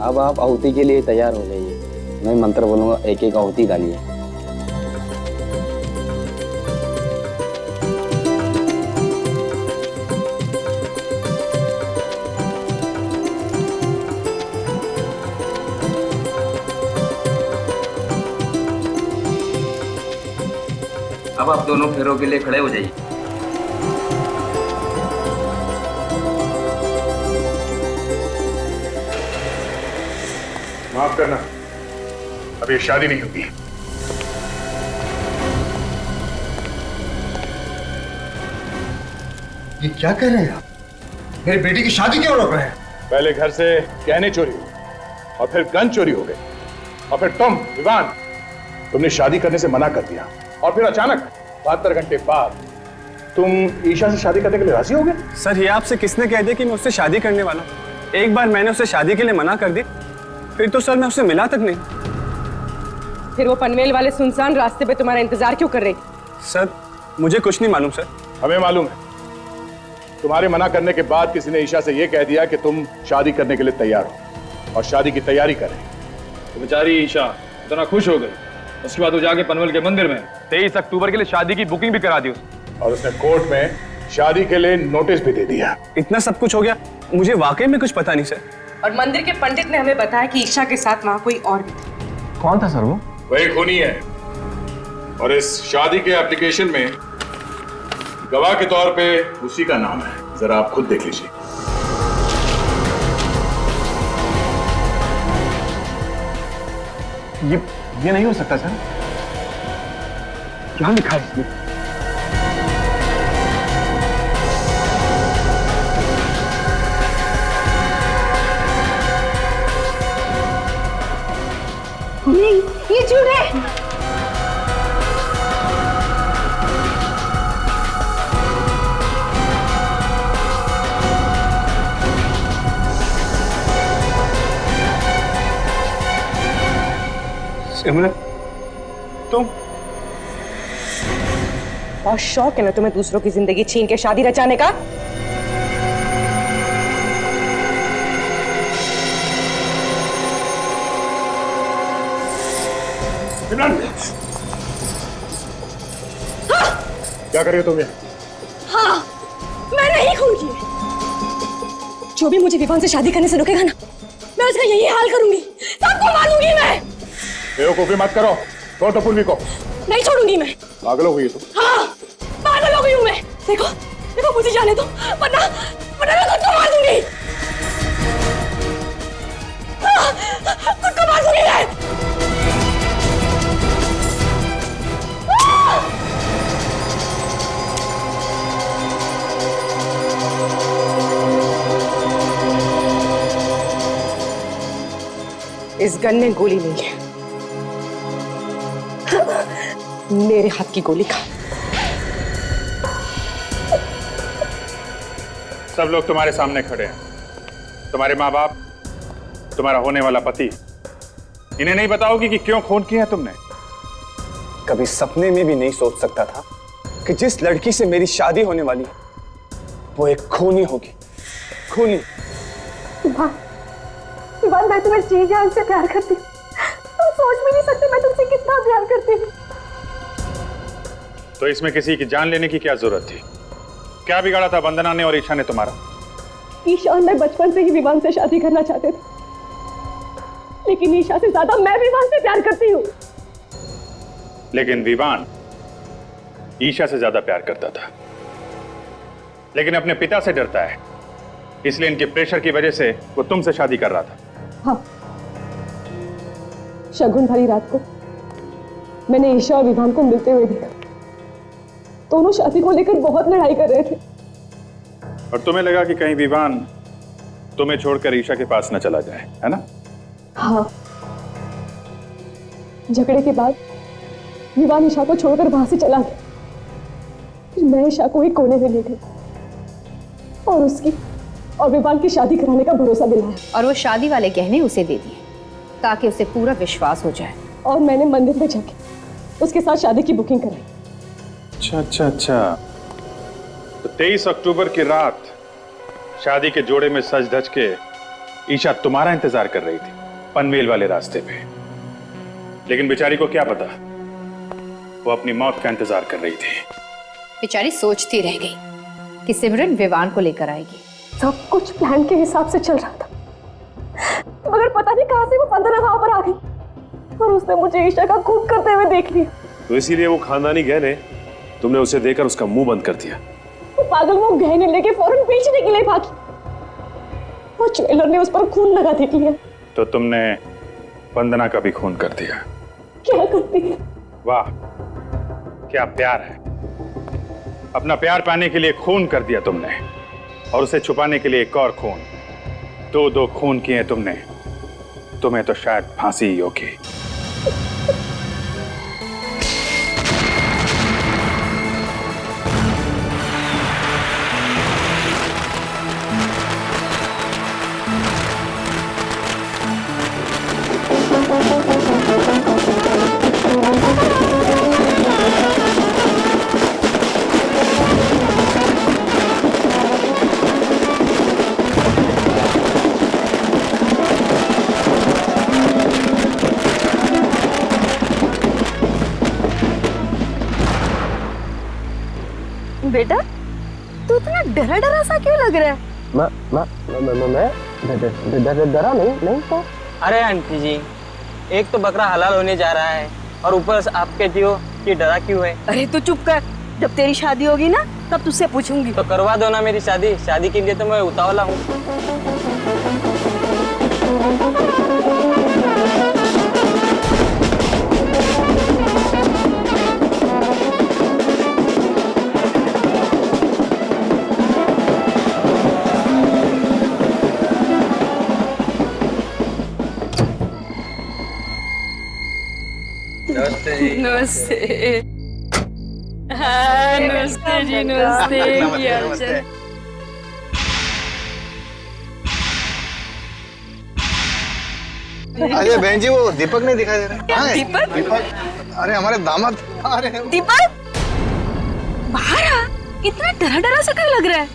अब आप आहुति के लिए तैयार हो जाइए। मैं मंत्र बोलूंगा, एक एक आहुति डालिए। अब आप दोनों फेरों के लिए खड़े हो जाइए। माफ करना, अब ये शादी नहीं होगी। ये क्या कह रहे हैं आप? मेरी बेटी की शादी क्यों रोक रहे हैं? पहले घर से गहने चोरी हुए, और फिर गन चोरी हो गए, और फिर तुम विवान, तुमने शादी करने से मना कर दिया, और फिर अचानक 72 घंटे बाद तुम ईशा से शादी करने के लिए राजी हो गए। सर, ये आपसे किसने कह दिया कि मैं उससे शादी करने वाला हूँ? एक बार मैंने उससे शादी के लिए मना कर दी, फिर तो सर मैं उससे मिला तक नहीं। फिर वो पनवेल वाले सुनसान रास्ते पे तुम्हारा इंतजार क्यों कर रही? सर, मुझे कुछ नहीं मालूम सर। हमें मालूम है, तुम्हारे मना करने के बाद किसी ने ईशा से यह कह दिया कि तुम शादी करने के लिए तैयार हो और शादी की तैयारी करें। तो बेचारी ईशा इतना खुश हो गई, उसके बाद वो जाके पनवेल के मंदिर में 23 अक्टूबर के लिए शादी की बुकिंग भी करा दी उसने, और उसने कोर्ट में शादी के लिए नोटिस भी दे दिया। इतना सब कुछ हो गया, मुझे वाकई में कुछ पता नहीं सर। और मंदिर के पंडित ने हमें बताया कि ईशा के साथ वहाँ कोई और भी था। कौन था सर वो? वही खूनी है, और इस शादी के एप्लीकेशन में गवाह के तौर पे उसी का नाम है। जरा आप खुद देख लीजिए। ये नहीं हो सकता सर। क्या लिखा है इसमें? नहीं, ये झूठ है। सिमरन, तुम? बहुत शौक है ना तुम्हें दूसरों की जिंदगी छीन के शादी रचाने का? सिमरन! क्या कर रही हो तुम ये? हाँ, मैंने ही खून किए। जो भी मुझे विवान से शादी करने से रोकेगा ना, मैं उसका यही हाल करूंगी, सबको मारूंगी मैं। बेवकूफी मत करो, छोड़ दो पूर्वी को। नहीं छोड़ूंगी मैं। पागल हो गई तुम। हाँ, पागल हो गई हूँ मैं। देखो, देखो मुझे जाने दो, वरना मैं खुद को मार दूंगी। खुद को मार दूंगी मैं। इस गन में गोली नहीं है, मेरे हाथ की गोली का। सब लोग तुम्हारे सामने खड़े हैं, तुम्हारे माँ बाप, तुम्हारा होने वाला पति। इन्हें नहीं बताओगी कि क्यों खून किया तुमने? कभी सपने में भी नहीं सोच सकता था कि जिस लड़की से मेरी शादी होने वाली है वो एक खूनी होगी। खूनी। विवान, मैं तुम्हें जी जान से प्यार करती हूँ। तुम सोच भी नहीं सकते मैं तुमसे कितना प्यार करती हूँ। तो इसमें किसी की जान लेने की क्या जरूरत थी? क्या बिगाड़ा था वंदना ने और ईशा ने तुम्हारा? ईशा और मैं बचपन से ही विवान से शादी करना चाहते थे, लेकिन ईशा से ज्यादा मैं विवान से प्यार करती हूँ। लेकिन विवान ईशा से ज्यादा प्यार करता था, लेकिन अपने पिता से डरता है, इसलिए इनके प्रेशर की वजह से वो तुमसे शादी कर रहा था। हाँ, शगुन भरी रात को मैंने ईशा और विवान को मिलते हुए देखा। दोनों शादी को लेकर बहुत लड़ाई कर रहे थे। और तुम्हें लगा कि कहीं विवान तुम्हें छोड़कर ईशा के पास न चला जाए, है ना? हाँ, झगड़े के बाद विवान ईशा को छोड़कर वहां से चला गया। फिर मैं ईशा को एक कोने में ले गई और उसकी और विवान की शादी कराने का भरोसा दिलाया। और वो शादी वाले गहने उसे दे दिए ताकि उसे पूरा विश्वास हो जाए। और मैंने मंदिर में जाके उसके साथ शादी की बुकिंग कराई। अच्छा अच्छा अच्छा, तो 23 अक्टूबर की रात शादी के जोड़े में सज धज के ईशा तुम्हारा इंतजार कर रही थी पनवेल वाले रास्ते पे। लेकिन बेचारी को क्या पता, वो अपनी मौत का इंतजार कर रही थी। बेचारी सोचती रह गई कि सिमरन विवान को लेकर आएगी। सब कुछ प्लान के हिसाब से चल रहा था, मगर पता नहीं कहां से वो वंदना वहां पर आ गई और उसने मुझे ईशा का खून करते हुए देख लिया। तो इसीलिए वो खानदानी गहने तुमने उसे देकर उसका मुंह बंद कर दिया। वो पागल वो गहने लेके फौरन बेचने के लिए भागी। वो ज्वेलर ने उस पर खून लगा देख लिया। तो तुमने वंदना का भी खून कर दिया। क्या करती है? वाह, क्या प्यार है। अपना प्यार पाने के लिए खून कर दिया तुमने, और उसे छुपाने के लिए एक और खून। दो खून किए तुमने। तुम्हें तो शायद फांसी ही होगी। बेटा, तू इतना डरा डरा सा क्यों लग रहा है? मैं डरा नहीं तो। अरे आंटी जी, एक तो बकरा हलाल होने जा रहा है और ऊपर से आप कहती हो कि डरा क्यों है? अरे तू चुप कर, जब तेरी शादी होगी ना तब तुझसे पूछूंगी। तो करवा दो ना मेरी शादी। शादी के लिए तो मैं उतावला हूँ। नमस्ते। हाँ, नमस्ते जी, नमस्ते। क्या हाल चाल? अरे बहन जी, वो दीपक नहीं दिखाई दे रहा। हाँ, दीपक? दीपक, अरे हमारे दामाद आ रहे हैं। दीपक, बाहर आ। इतना डरा डरा सा क्यों लग रहा है?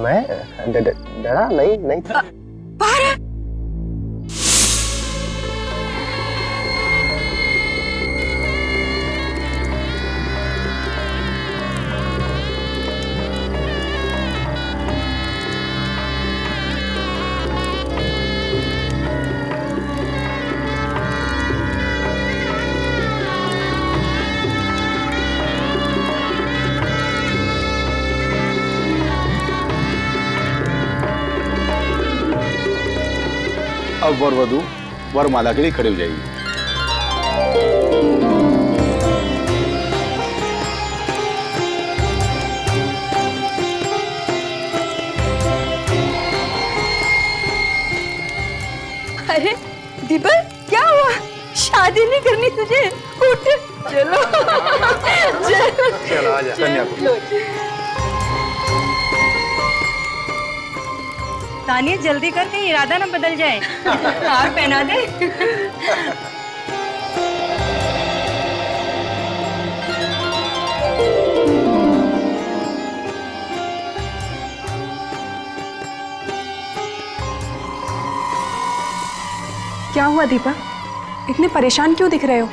मैं डरा नहीं था। बाहर आ। अब वर वधू वरमाला के लिए खड़े हो जाइए। अरे दीपक, क्या हुआ? शादी नहीं करनी तुझे? उठ, चलो चलो आजा कन्या को। तानिया जल्दी कर, कहीं इरादा ना बदल जाए। हार पहना दे। क्या हुआ दीपक, इतने परेशान क्यों दिख रहे हो?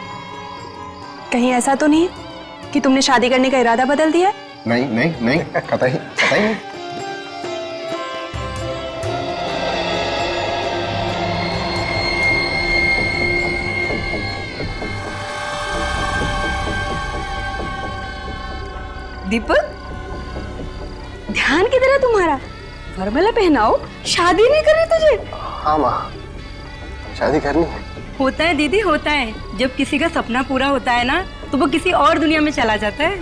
कहीं ऐसा तो नहीं कि तुमने शादी करने का इरादा बदल दिया? नहीं नहीं नहीं, कतई नहीं। दीपक, ध्यान किधर है तुम्हारा? वरमाला पहनाओ, शादी नहीं करनी तुझे? हाँ माँ, शादी करनी है। होता है दीदी, होता है। जब किसी का सपना पूरा होता है ना, तो वो किसी और दुनिया में चला जाता है।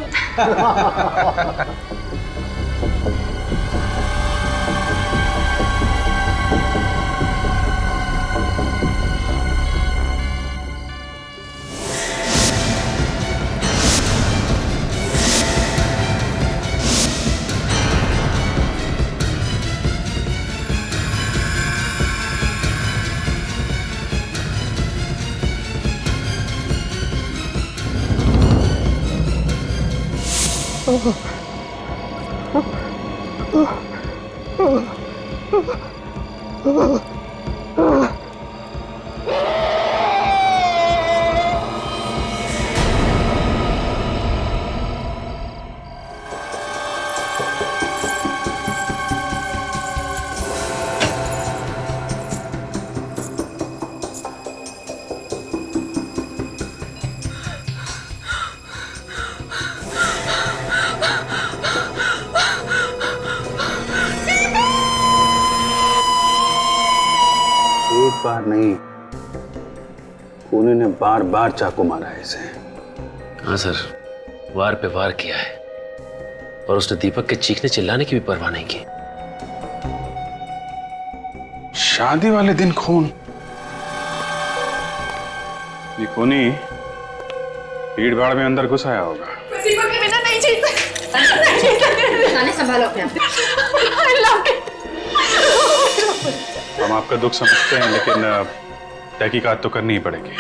एक बार नहीं, खूनी ने बार बार चाकू मारा है इसे। हाँ सर, वार पे वार किया है और उसने दीपक के चीखने चिल्लाने की भी परवाह नहीं की। शादी वाले दिन खून। ये खूनी भीड़ भाड़ में अंदर घुस आया होगा। दीपक के बिना नहीं जी सकते। संभालो अपने आप। हम आपका दुख समझते हैं, लेकिन तहकीकात तो करनी ही पड़ेगी।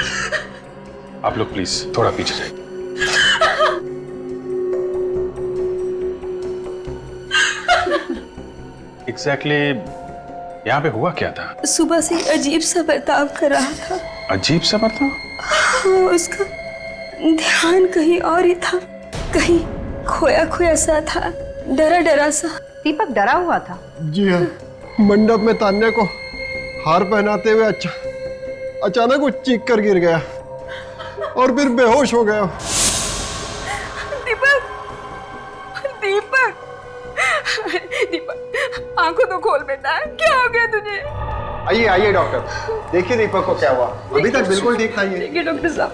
आप लोग प्लीज थोड़ा पीछे जाइए। एग्जैक्टली यहाँ पे हुआ क्या था? सुबह से अजीब सा बर्ताव कर रहा था। अजीब सा बर्ताव? हाँ, उसका ध्यान कहीं और ही था, कहीं खोया खोया सा था, डरा डरा सा। दीपक डरा हुआ था? जी हाँ, मंडप में तान्या को हार पहनाते हुए अचानक वो चीख कर गिर गया और फिर बेहोश हो गया। दीपक, दीपक, दीपक, आंखों तो खोल बेटा, क्या हो गया तुझे? आइए आइए डॉक्टर, देखिए दीपक को क्या हुआ। अभी तक बिल्कुल ठीक था ये। देखिए डॉक्टर साहब।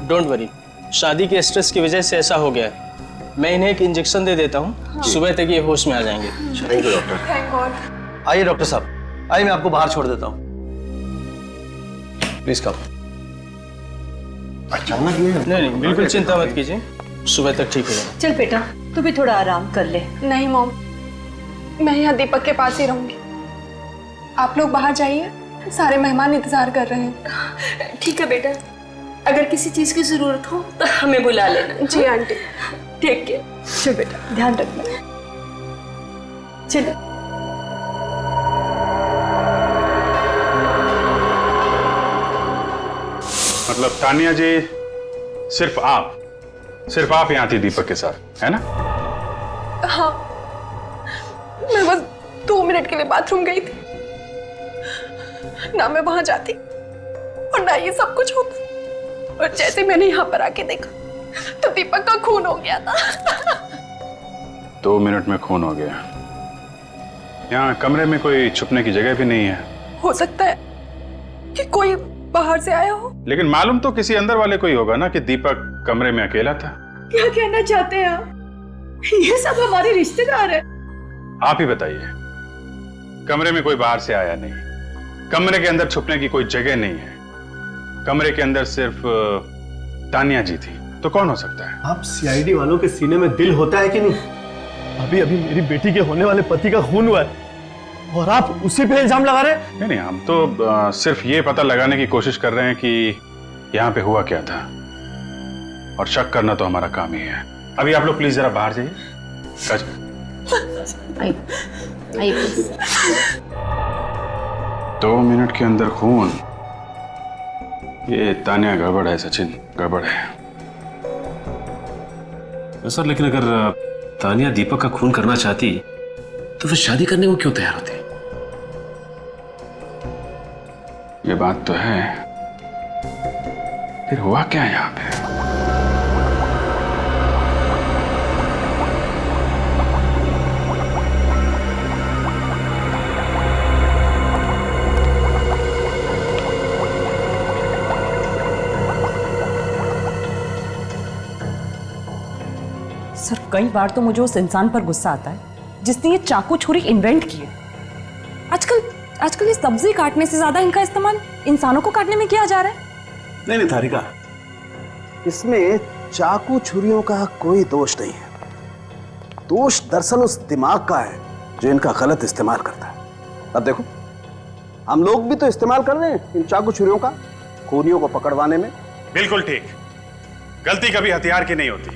डोंट वरी, शादी के स्ट्रेस की वजह से ऐसा हो गया है। मैं इन्हें एक इंजेक्शन दे देता हूँ, हाँ। सुबह तक ये होश में आ जाएंगे। Thank you doctor. Thank God. आइए डॉक्टर साहब, आइए मैं आपको बाहर छोड़ देता हूँ। Please come. अचानक ये? नहीं नहीं, बिल्कुल चिंता मत कीजिए, सुबह तक ठीक हो जाएगा। चल बेटा, तू भी थोड़ा आराम कर ले। नहीं मॉम, मैं यहाँ दीपक के पास ही रहूंगी। आप लोग बाहर जाइए, सारे मेहमान इंतजार कर रहे हैं। ठीक है बेटा, अगर किसी चीज की जरूरत हो तो हमें बुला लेना। जी आंटी। ठीक है, चल बेटा, ध्यान रखना। चलो। मतलब तानिया जी, सिर्फ आप यहाँ थी दीपक के साथ, है ना? हाँ, मैं बस 2 मिनट के लिए बाथरूम गई थी ना, मैं वहां जाती और वरना ये सब कुछ होता। और जैसे मैंने यहाँ पर आके देखा तो दीपक का खून हो गया था। 2 मिनट में खून हो गया। यहाँ कमरे में कोई छुपने की जगह भी नहीं है। हो सकता है कि कोई बाहर से आया हो। लेकिन मालूम तो किसी अंदर वाले को ही होगा ना कि दीपक कमरे में अकेला था। क्या कहना चाहते हैं आप? ये सब हमारे रिश्तेदार हैं। आप ही बताइए। कमरे में कोई बाहर से आया नहीं, कमरे के अंदर छुपने की कोई जगह नहीं है, कमरे के अंदर सिर्फ तानिया जी थी, तो कौन हो सकता है? आप सीआईडी वालों के सीने में दिल होता है कि नहीं? अभी अभी मेरी बेटी के होने वाले पति का खून हुआ है और आप उसी पे इल्जाम लगा रहे हैं? नहीं, हम तो सिर्फ ये पता लगाने की कोशिश कर रहे हैं कि यहाँ पे हुआ क्या था, और शक करना तो हमारा काम ही है। अभी आप लोग प्लीज जरा बाहर जाइए। आइए 2 मिनट के अंदर खून, ये तानिया गड़बड़ है सचिन, गड़बड़ है। सर लेकिन अगर तानिया दीपक का खून करना चाहती तो फिर शादी करने को क्यों तैयार होती? ये बात तो है, फिर हुआ क्या यहाँ पे? सर कई बार तो मुझे उस इंसान पर गुस्सा आता है जिसने ये चाकू छुरी इन्वेंट की है। आजकल ये सब्जी काटने से ज्यादा इनका इस्तेमाल इंसानों को काटने में किया जा रहा है। नहीं नहीं तारिका, इसमें चाकू छुरियों का कोई दोष नहीं है। दोष दरअसल उस दिमाग का है जो इनका गलत इस्तेमाल करता है। अब देखो, हम लोग भी तो इस्तेमाल कर रहे हैं इन चाकू छुरियों का खूनियों को पकड़वाने में। बिल्कुल ठीक। गलती कभी हथियार की नहीं होती,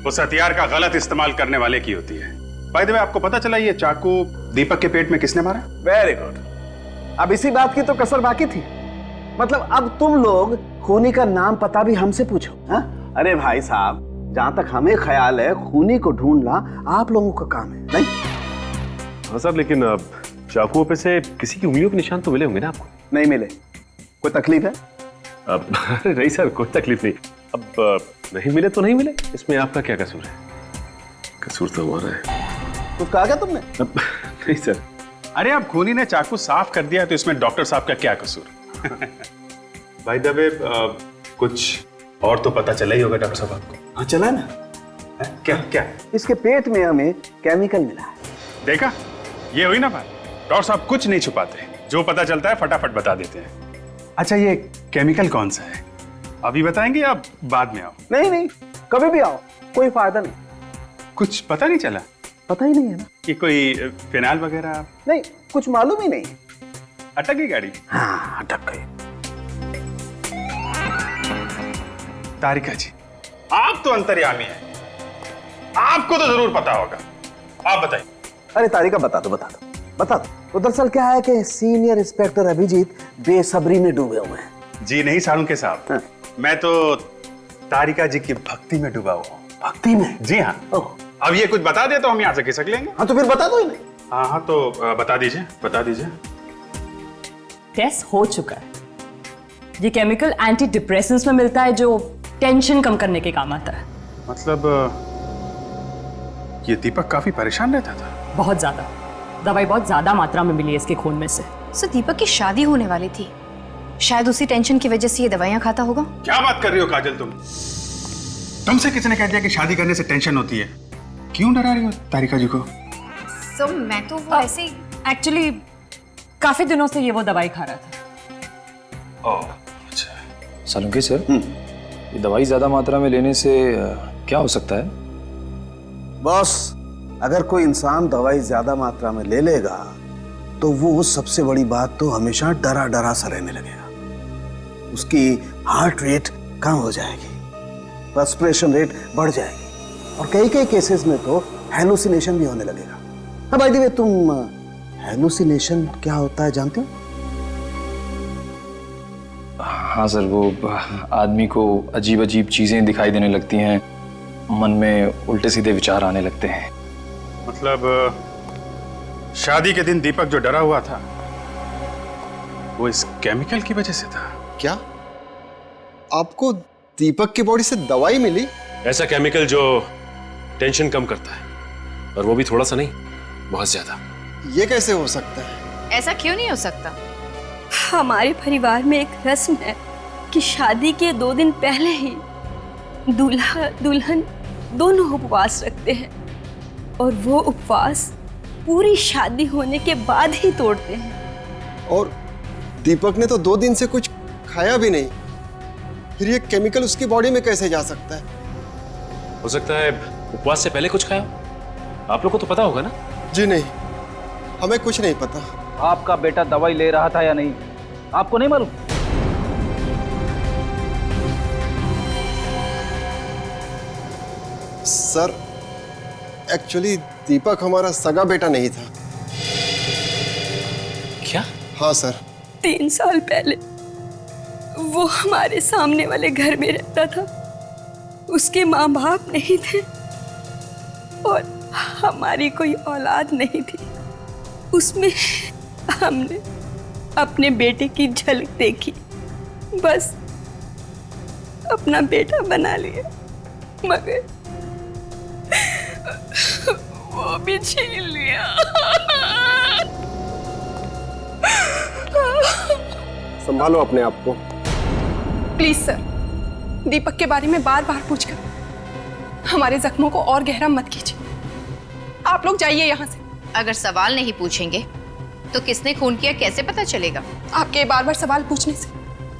उस हथियार का गलत इस्तेमाल करने वाले की होती है। बाय द वे, आपको पता चला ये चाकू दीपक के पेट में किसने मारा? Very good. अब इसी बात की तो कसर बाकी थी। मतलब अब तुम लोग खूनी का नाम पता भी हमसे पूछो। हा? अरे भाई साहब, जहां तक हमें ख्याल है खूनी को ढूंढना आप लोगों का काम है, नहीं? हाँ सर, लेकिन चाकुओं पे से किसी की उंगलियों के निशान तो मिले होंगे ना आपको? नहीं मिले। कोई तकलीफ है? अब नहीं सर, कोई तकलीफ नहीं। अब नहीं मिले तो नहीं मिले, इसमें आपका क्या कसूर है? कसूर तो हमारा है। कुछ कहा क्या तुमने? नहीं सर। अरे अब खूनी ने चाकू साफ कर दिया तो इसमें डॉक्टर साहब का क्या कसूर? बाय द वे, कुछ और तो पता चला ही होगा डॉक्टर साहब आपको। हाँ चला ना। क्या क्या? इसके पेट में हमें केमिकल मिला है। देखा, ये हुई ना बात। डॉक्टर साहब कुछ नहीं छुपाते, जो पता चलता है फटाफट बता देते हैं। अच्छा, ये केमिकल कौन सा है अभी बताएंगे या बाद में आओ? नहीं नहीं, कभी भी आओ, कोई फायदा नहीं। कुछ पता नहीं चला? पता ही नहीं है ना कि कोई फिनाइल वगैरह? नहीं, कुछ मालूम ही नहीं। अटक गई गाड़ी? हाँ अटक गई। तारिका जी, आप तो अंतर्यामी हैं, आपको तो जरूर पता होगा, आप बताइए। अरे तारिका, बता दो। तो दरअसल क्या है कि सीनियर इंस्पेक्टर अभिजीत बेसब्री में डूबे हुए हैं। जी नहीं सालुंके साहब, हाँ। मैं तो तारिका जी की भक्ति में डूबा हुआ हूँ। भक्ति में? जी हाँ। अब ये कुछ बता दे तो हम यहाँ से खिसक लेंगे। हाँ तो फिर बता दो इन्हें। हाँ तो बता दीजिए। टेस्ट हो चुका है। ये केमिकल एंटी डिप्रेसेंट्स में मिलता है जो टेंशन कम करने के काम आता है। मतलब ये दीपक काफी परेशान रहता था? बहुत ज्यादा। दवाई बहुत ज्यादा मात्रा में मिली है इसके खून में से। सर दीपक की शादी होने वाली थी, शायद उसी टेंशन की वजह से ये दवाइयां खाता होगा। क्या बात कर रही हो काजल तुम? तुमसे किसने कह दिया कि शादी करने से टेंशन होती है? क्यों डरा रही हो तारिका जी को? सर मैं तो वो ऐसे ही एक्चुअली काफी दिनों से ये वो दवाई खा रहा था। ओह अच्छा। सालुंके सर, ये दवाई ज्यादा मात्रा में लेने से क्या हो सकता है? बॉस, अगर कोई इंसान दवाई ज्यादा मात्रा में ले लेगा तो वो सबसे बड़ी बात तो हमेशा डरा सा रहने लगेगा। उसकी हार्ट रेट कम हो जाएगी, रेस्पिरेशन रेट बढ़ जाएगी और कई केसेस में तो हेलुसिनेशन भी होने लगेगा। हाँ बाय द वे, तुम हेलुसिनेशन क्या होता है जानते हो? हाँ सर, वो आदमी को अजीब अजीब चीजें दिखाई देने लगती हैं, मन में उल्टे सीधे विचार आने लगते हैं। मतलब शादी के दिन दीपक जो डरा हुआ था वो इस केमिकल की वजह से था? क्या? आपको दीपक की बॉडी से दवाई मिली? ऐसा केमिकल जो टेंशन कम करता है, और वो भी थोड़ा सा नहीं, बहुत ज्यादा। ये कैसे हो सकता है? ऐसा क्यों नहीं हो सकता? हमारे परिवार में एक रस्म है कि शादी के 2 दिन पहले ही दूल्हा दुल्हन दोनों उपवास रखते हैं और वो उपवास पूरी शादी होने के बाद ही तोड़ते हैं। और दीपक ने तो 2 दिन से कुछ खाया भी नहीं, फिर ये केमिकल उसकी बॉडी में कैसे जा सकता है? हो सकता है उपवास से पहले कुछ खाया। आप लोग को तो पता होगा ना? जी नहीं, हमें कुछ नहीं पता। आपका बेटा दवाई ले रहा था या नहीं, आपको नहीं मालूम? सर, एक्चुअली दीपक हमारा सगा बेटा नहीं था। क्या? हाँ सर। 3 साल पहले वो हमारे सामने वाले घर में रहता था। उसके माँ बाप नहीं थे और हमारी कोई औलाद नहीं थी। उसमें हमने अपने बेटे की झलक देखी, बस अपना बेटा बना लिया, मगर वो भी छीन लिया। संभालो अपने आप को। प्लीज सर, दीपक के बारे में बार बार पूछकर हमारे जख्मों को और गहरा मत कीजिए। आप लोग जाइए यहाँ से। अगर सवाल नहीं पूछेंगे तो किसने खून किया कैसे पता चलेगा? आपके बार बार सवाल पूछने से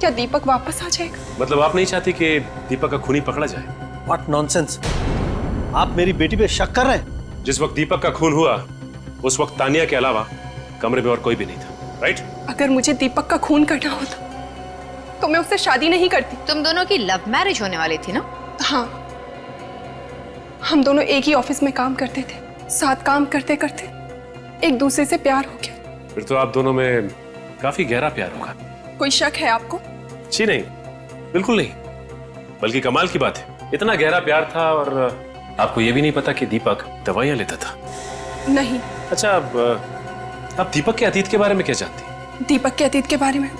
क्या दीपक वापस आ जाएगा? मतलब आप नहीं चाहती कि दीपक का खूनी पकड़ा जाए? What nonsense! आप मेरी बेटी पे शक कर रहे हैं? जिस वक्त दीपक का खून हुआ उस वक्त तानिया के अलावा कमरे में और कोई भी नहीं था, राइट? अगर मुझे दीपक का खून करना होता तो मैं उससे शादी नहीं करती। तुम दोनों की लव मैरिज होने वाली थी ना? हाँ, हम दोनों एक ही ऑफिस में काम करते थे। साथ काम करते करते एक दूसरे से प्यार हो गया। फिर तो आप दोनों में काफी गहरा प्यार होगा। कोई शक है आपको? जी नहीं, बिल्कुल नहीं। बल्कि कमाल की बात है, इतना गहरा प्यार था और आपको ये भी नहीं पता कि दीपक दवाइयां लेता था। नहीं। अच्छा, अब आप दीपक के अतीत के बारे में क्या जानती? दीपक के अतीत के बारे में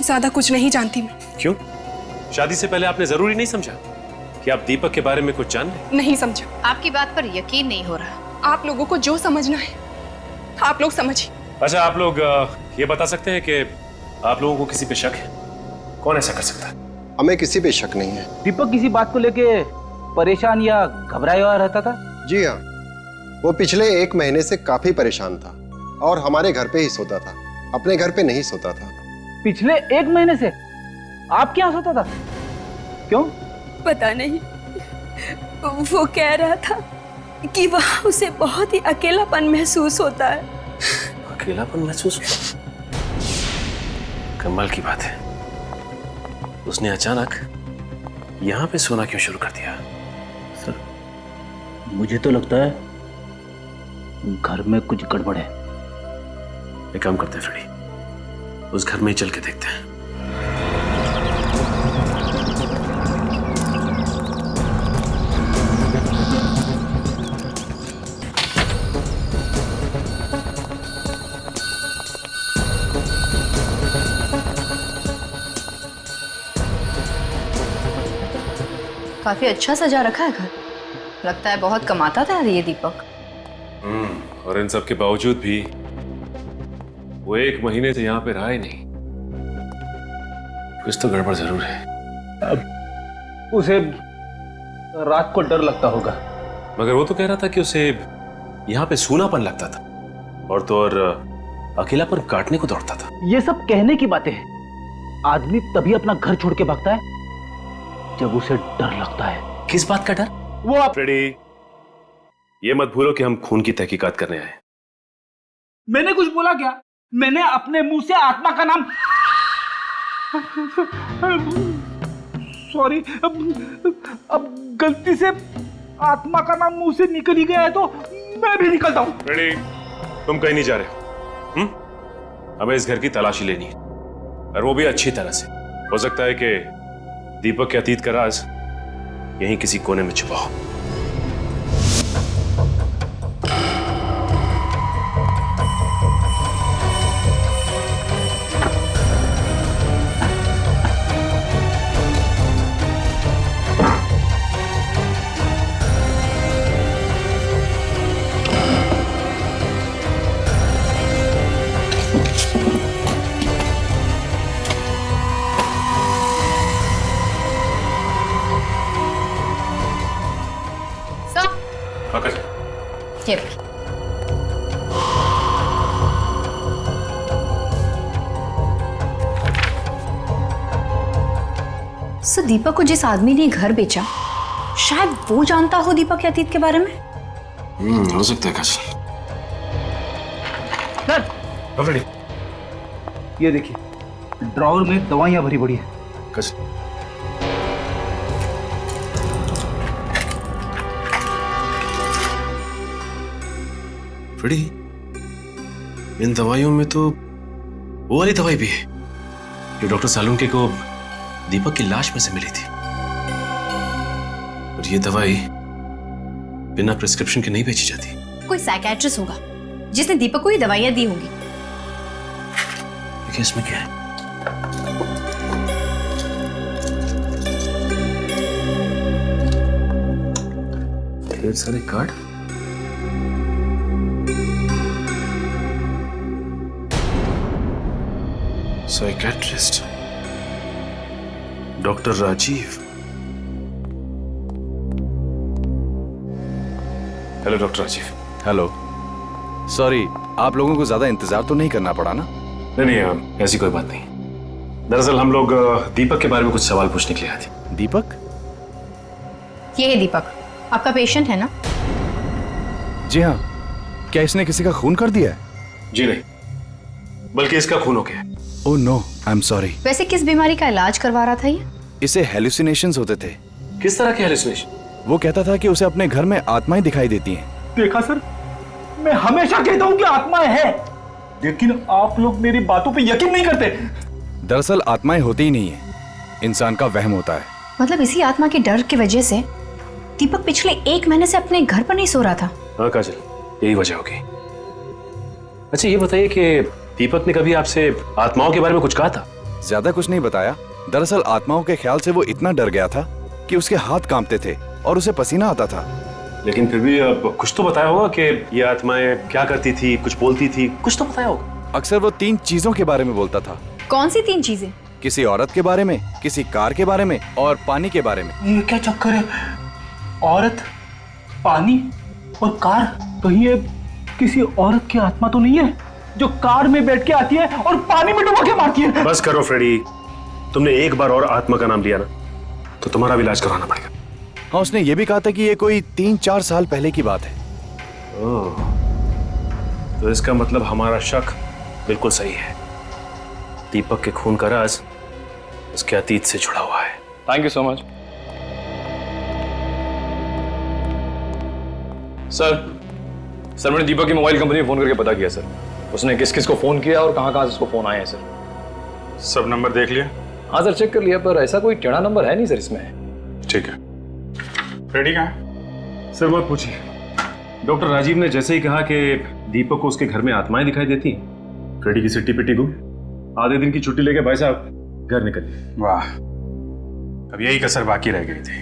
ज्यादा कुछ नहीं जानती मैं। क्यों? शादी से पहले आपने जरूरी नहीं समझा कि आप दीपक के बारे में कुछ जान लें? नहीं समझा। आपकी बात पर यकीन नहीं हो रहा। आप लोगों को जो समझना है आप लोग समझिए। अच्छा, आप लोग ये बता सकते हैं कि आप लोगों को किसी पे शक है? कौन ऐसा कर सकता है? हमें किसी पे शक नहीं है। दीपक किसी बात को लेके परेशान या घबराया हुआ रहता था? जी हाँ, वो पिछले 1 महीने से काफी परेशान था और हमारे घर पे ही सोता था, अपने घर पे नहीं सोता था। पिछले 1 महीने से आपके यहाँ सोता था? क्यों? पता नहीं, वो कह रहा था कि वहाँ उसे बहुत ही अकेलापन महसूस होता है। अकेलापन महसूस होता? कमाल की बात है, उसने अचानक यहाँ पे सोना क्यों शुरू कर दिया? सर, मुझे तो लगता है घर में कुछ गड़बड़ है। एक काम करते हैं फ्रेडी, उस घर में ही चल के देखते हैं। काफी अच्छा सजा रखा है घर। लगता है बहुत कमाता था ये दीपक। और इन सब के बावजूद भी वो 1 महीने से यहाँ पे रहा ही नहीं। कुछ तो गड़बड़ जरूर है। अब उसे रात को डर लगता होगा। मगर वो तो कह रहा था कि उसे यहाँ पे सूनापन लगता था और तो और अकेलापन काटने को दौड़ता था। ये सब कहने की बातें हैं। आदमी तभी अपना घर छोड़ के भागता है जब उसे डर लगता है। किस बात का डर? वो आप फ्रेडी, ये मत भूलो कि हम खून की तहकीकात करने आए। मैंने कुछ बोला क्या? मैंने अपने मुंह से आत्मा का नाम सॉरी, अब गलती से आत्मा का नाम मुंह से निकल ही गया है तो मैं भी निकलता हूं। फ्रेडी, तुम कहीं नहीं जा रहे हो। हमें इस घर की तलाशी लेनी है और वो भी अच्छी तरह से। हो सकता है कि दीपक के अतीत का राज यहीं किसी कोने में छुपा हो। ये सर, दीपक को जिस आदमी ने घर बेचा, शायद वो जानता हो दीपक के अतीत के बारे में। हो सकता है काजल। सर, ये देखिए, ड्रॉवर में दवाइयां भरी पड़ी है। काजल, फ्रेडी, इन दवाइयों में तो वो वाली दवाई भी है जो डॉक्टर सालुंके को दीपक की लाश में से मिली थी। और ये दवाई बिना प्रिस्क्रिप्शन के नहीं बेची जाती। कोई साइकियाट्रिस्ट होगा जिसने दीपक को ये दवाइयां दी होंगी। देखिए इसमें क्या है। ढेर सारे card. Psychiatrist doctor Rajiv. Hello doctor Rajiv. Hello. Sorry, आप लोगों को ज्यादा इंतजार तो नहीं करना पड़ा ना? नहीं, ऐसी कोई बात नहीं। दरअसल हम लोग दीपक के बारे में कुछ सवाल पूछने के लिए आए थे। दीपक? ये है दीपक, आपका पेशेंट है ना? जी हाँ। क्या इसने किसी का खून कर दिया है? जी नहीं, बल्कि इसका खून हो गया। Oh no, I am sorry. वैसे किस बीमारी का इलाज करवा रहा था ये? इसे हेलुसिनेशंस होते थे। किस तरह के हेलुसिनेशन? वो कहता था कि उसे अपने घर में आत्माएं दिखाई देती हैं। देखा सर, मैं हमेशा कहता हूँ कि आत्माएं हैं, लेकिन आप लोग मेरी बातों पे यकीन नहीं करते। दरअसल आत्माएं होती ही नहीं है, इंसान का वहम होता है। मतलब इसी आत्मा के डर की वजह से दीपक पिछले 1 महीने से अपने घर पर नहीं सो रहा था। हाँ काजल, यही वजह होगी। अच्छा ये बताइए कि दीपक ने कभी आपसे आत्माओं के बारे में कुछ कहा था? ज्यादा कुछ नहीं बताया। दरअसल आत्माओं के ख्याल से वो इतना डर गया था कि उसके हाथ कांपते थे और उसे पसीना आता था। लेकिन फिर भी कुछ तो बताया होगा कि ये आत्माएं क्या करती थी, कुछ बोलती थी, कुछ तो बताया होगा। अक्सर वो 3 चीजों के बारे में बोलता था। कौन सी 3 चीजें? किसी औरत के बारे में, किसी कार के बारे में और पानी के बारे में। ये क्या चक्कर है? औरत, पानी और कार? कहीं ये किसी औरत की आत्मा तो नहीं है जो कार में बैठ के आती है और पानी में डुबो के मारती है? बस करो फ्रेडी, तुमने एक बार और आत्मा का नाम लिया ना तो तुम्हारा भी इलाज करवाना पड़ेगा। हाँ, उसने ये भी कहा था कि ये कोई 3-4 साल पहले की बात है। ओह, तो इसका मतलब हमारा शक बिल्कुल सही है। दीपक के खून का राज उसके अतीत से जुड़ा हुआ है। Thank you so much sir. मैंने दीपक की मोबाइल कंपनी में फोन करके पता किया सर, उसने किस किस को फोन किया और कहां से उसको फोन आए हैं सर। सब नंबर देख लिया? हाँ सर, चेक कर लिया, पर ऐसा कोई टेढ़ा नंबर है नहीं सर इसमें। ठीक है। फ्रेडी कहाँ है? सर मत पूछिए, डॉक्टर राजीव ने जैसे ही कहा कि दीपक को उसके घर में आत्माएं दिखाई देती, फ्रेडी की सिट्टी पिट्टी गुम। आधे दिन की छुट्टी लेके भाई साहब घर निकल गए। वाह, अब यही कसर बाकी रह गई थी।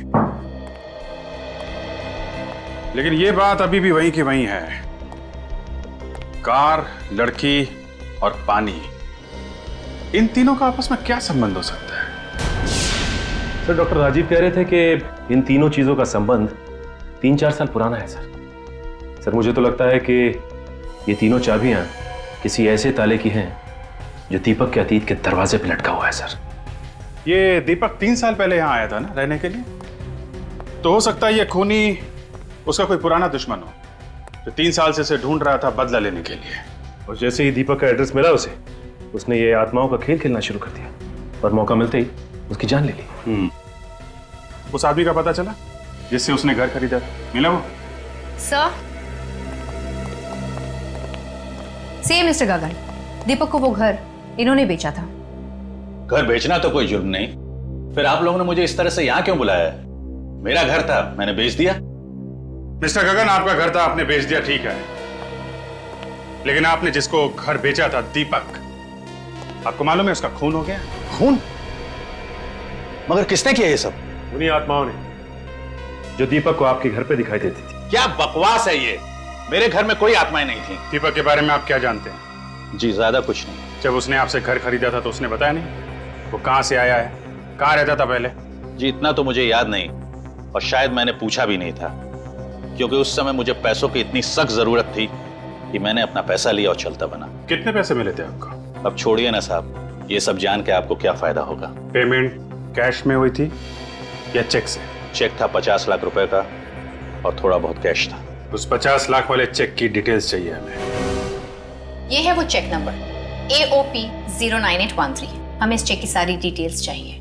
लेकिन ये बात अभी भी वहीं की वहीं है। कार, लड़की और पानी, इन तीनों का आपस में क्या संबंध हो सकता है? सर डॉक्टर राजीव कह रहे थे कि इन तीनों चीजों का संबंध 3-4 साल पुराना है सर। मुझे तो लगता है कि ये तीनों चाबियां किसी ऐसे ताले की हैं जो दीपक के अतीत के दरवाजे पे लटका हुआ है सर। ये दीपक 3 साल पहले यहाँ आया था ना रहने के लिए, तो हो सकता है ये खूनी उसका कोई पुराना दुश्मन हो जो 3 साल से उसे ढूंढ रहा था बदला लेने के लिए। और जैसे ही दीपक का एड्रेस मिला उसे, उसने ये आत्माओं का खेल खेलना शुरू कर दिया और मौका मिलते ही उसकी जान ले ली। उस आदमी का पता चला जिससे उसने घर खरीदा था? मिला वो? सर, सी मिस्टर गगन, दीपक को वो घर इन्होंने बेचा था। घर बेचना तो कोई जुर्म नहीं, फिर आप लोगों ने मुझे इस तरह से यहाँ क्यों बुलाया? मेरा घर था, मैंने बेच दिया। मिस्टर गगन, आपका घर था, आपने बेच दिया, ठीक है, लेकिन आपने जिसको घर बेचा था, दीपक, आपको मालूम है उसका खून हो गया? खून? मगर किसने किया ये सब? उन्हीं आत्माओं ने जो दीपक को आपके घर पे दिखाई देती थी। क्या बकवास है ये? मेरे घर में कोई आत्माएं नहीं थी। दीपक के बारे में आप क्या जानते हैं? जी ज्यादा कुछ नहीं। जब उसने आपसे घर खरीदा था तो उसने बताया नहीं वो कहां से आया है, कहां रहता था पहले? जी इतना तो मुझे याद नहीं, और शायद मैंने पूछा भी नहीं था। क्योंकि उस समय मुझे पैसों की इतनी सख्त जरूरत थी कि मैंने अपना पैसा लिया और चलता बना। कितने पैसे मिले थे आपको? अब छोड़िए ना साहब, ये सब जान के आपको क्या फायदा होगा। पेमेंट कैश में हुई थी या चेक से? चेक था 50 लाख रुपए का और थोड़ा बहुत कैश था। उस 50 लाख वाले चेक की डिटेल्स चाहिए हमें। ये है वो चेक नंबर AOP 09813। हमें इस चेक की सारी डिटेल्स चाहिए।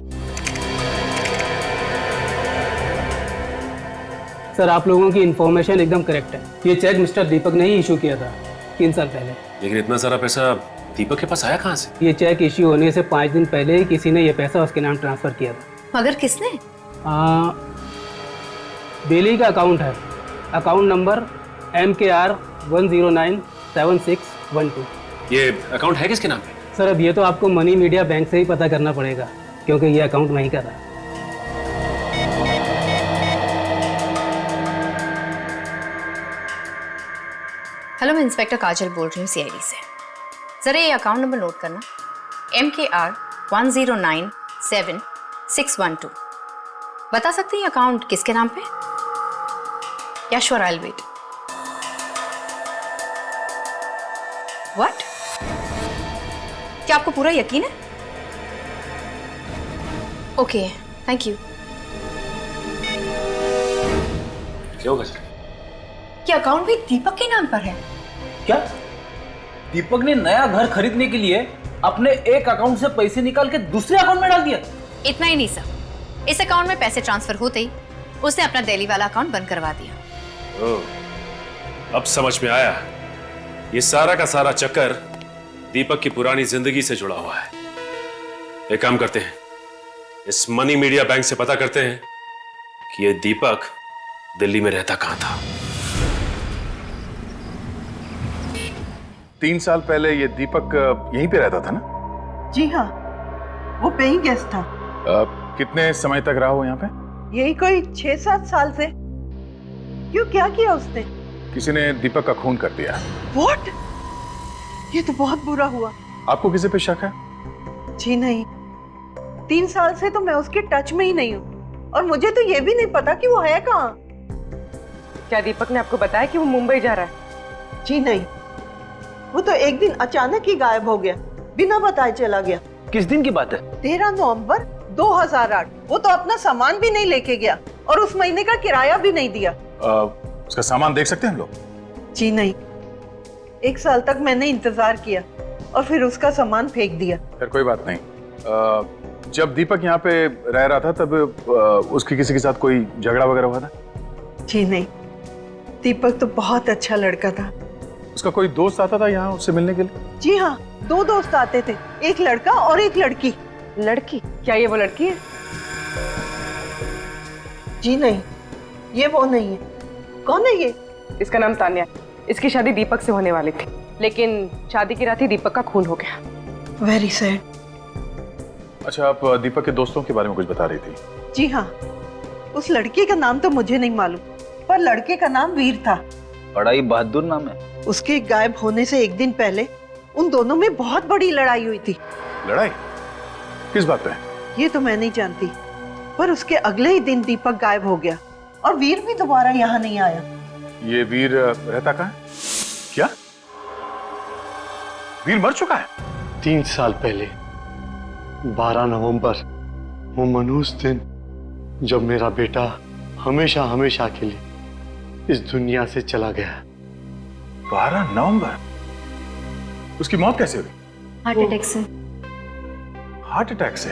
सर, आप लोगों की इन्फॉर्मेशन एकदम करेक्ट है। ये चेक मिस्टर दीपक ने ही इशू किया था 3 साल पहले। लेकिन इतना सारा पैसा दीपक के पास आया कहाँ से? ये चेक इश्यू होने से 5 दिन पहले ही किसी ने ये पैसा उसके नाम ट्रांसफर किया था। मगर किसने? बेली का अकाउंट है, अकाउंट नंबर MKR 1097612। ये अकाउंट है किसके नाम पे? सर, अब ये तो आपको मनी मीडिया बैंक से ही पता करना पड़ेगा, क्योंकि ये अकाउंट वहीं का था। हेलो, मैं इंस्पेक्टर काजल बोल रही हूँ CID से। जरा ये अकाउंट नंबर नोट करना, MKR 1097612। बता सकते हैं ये अकाउंट किसके नाम पे? या sure, I will wait. What? क्या आपको पूरा यकीन है? Okay, thank you. क्या होगा सर? ये अकाउंट भी दीपक के नाम पर है। क्या दीपक ने नया घर खरीदने के लिए अपने एक अकाउंट से पैसे निकाल के दूसरे अकाउंट में डाल दिया? इतना ही नहीं सर, इस अकाउंट में पैसे ट्रांसफर होते ही उसने अपना दिल्ली वाला अकाउंट बंद करवा दिया। ओह, अब समझ में आया। ये सारा का सारा चक्कर दीपक की पुरानी जिंदगी से जुड़ा हुआ है। एक काम करते हैं, इस मनी मीडिया बैंक से पता करते हैं कि ये दीपक दिल्ली में रहता कहां था। 3 साल पहले ये दीपक यहीं पे रहता था ना? जी हाँ, वो पेइंग गेस्ट था। कितने समय तक रहा वो यहाँ पे? यही कोई 6-7 साल से। क्यों, क्या किया उसने? किसी ने दीपक का खून कर दिया। What? ये तो बहुत बुरा हुआ। आपको किसी पे शक है? जी नहीं, 3 साल से तो मैं उसके टच में ही नहीं हूँ और मुझे तो ये भी नहीं पता कि वो है कहाँ। क्या दीपक ने आपको बताया कि वो मुंबई जा रहा है? जी नहीं, वो तो एक दिन अचानक ही गायब हो गया, बिना बताए चला गया। किस दिन की बात है? 13 नवंबर 2008। वो तो अपना सामान भी नहीं लेके गया और उस महीने का किराया भी नहीं दिया। उसका सामान देख सकते हैं हम लोग? जी नहीं, 1 साल तक मैंने इंतजार किया और फिर उसका सामान फेंक दिया। फिर कोई बात नहीं। जब दीपक यहाँ पे रह रहा था तब उसकी किसी के साथ कोई झगड़ा वगैरह हुआ था? जी नहीं, दीपक तो बहुत अच्छा लड़का था। उसका कोई दोस्त आता था यहाँ उससे मिलने के लिए? जी हाँ, 2 दोस्त आते थे, एक लड़का और एक लड़की। लड़की? क्या ये वो लड़की है? जी नहीं, ये वो नहीं है। कौन है ये? इसका नाम तान्या। इसकी शादी दीपक से होने वाली थी, लेकिन शादी की रात ही दीपक का खून हो गया। Very sad. अच्छा, आप दीपक के दोस्तों के बारे में कुछ बता रही थी? जी हाँ, उस लड़के का नाम तो मुझे नहीं मालूम, पर लड़के का नाम वीर था। बड़ा ही बहादुर नाम है। उसके गायब होने से एक दिन पहले उन दोनों में बहुत बड़ी लड़ाई हुई थी। लड़ाई? किस बात पे? ये तो मैं नहीं जानती, पर उसके अगले ही दिन दीपक गायब हो गया और वीर भी दोबारा यहाँ नहीं आया। ये वीर रहता कहाँ है? क्या वीर मर चुका है? 3 साल पहले 12 नवंबर, वो मनहूस दिन जब मेरा बेटा हमेशा हमेशा के लिए इस दुनिया से चला गया। 12 नवंबर? उसकी मौत कैसे हुई? हार्ट अटैक से। हार्ट अटैक से?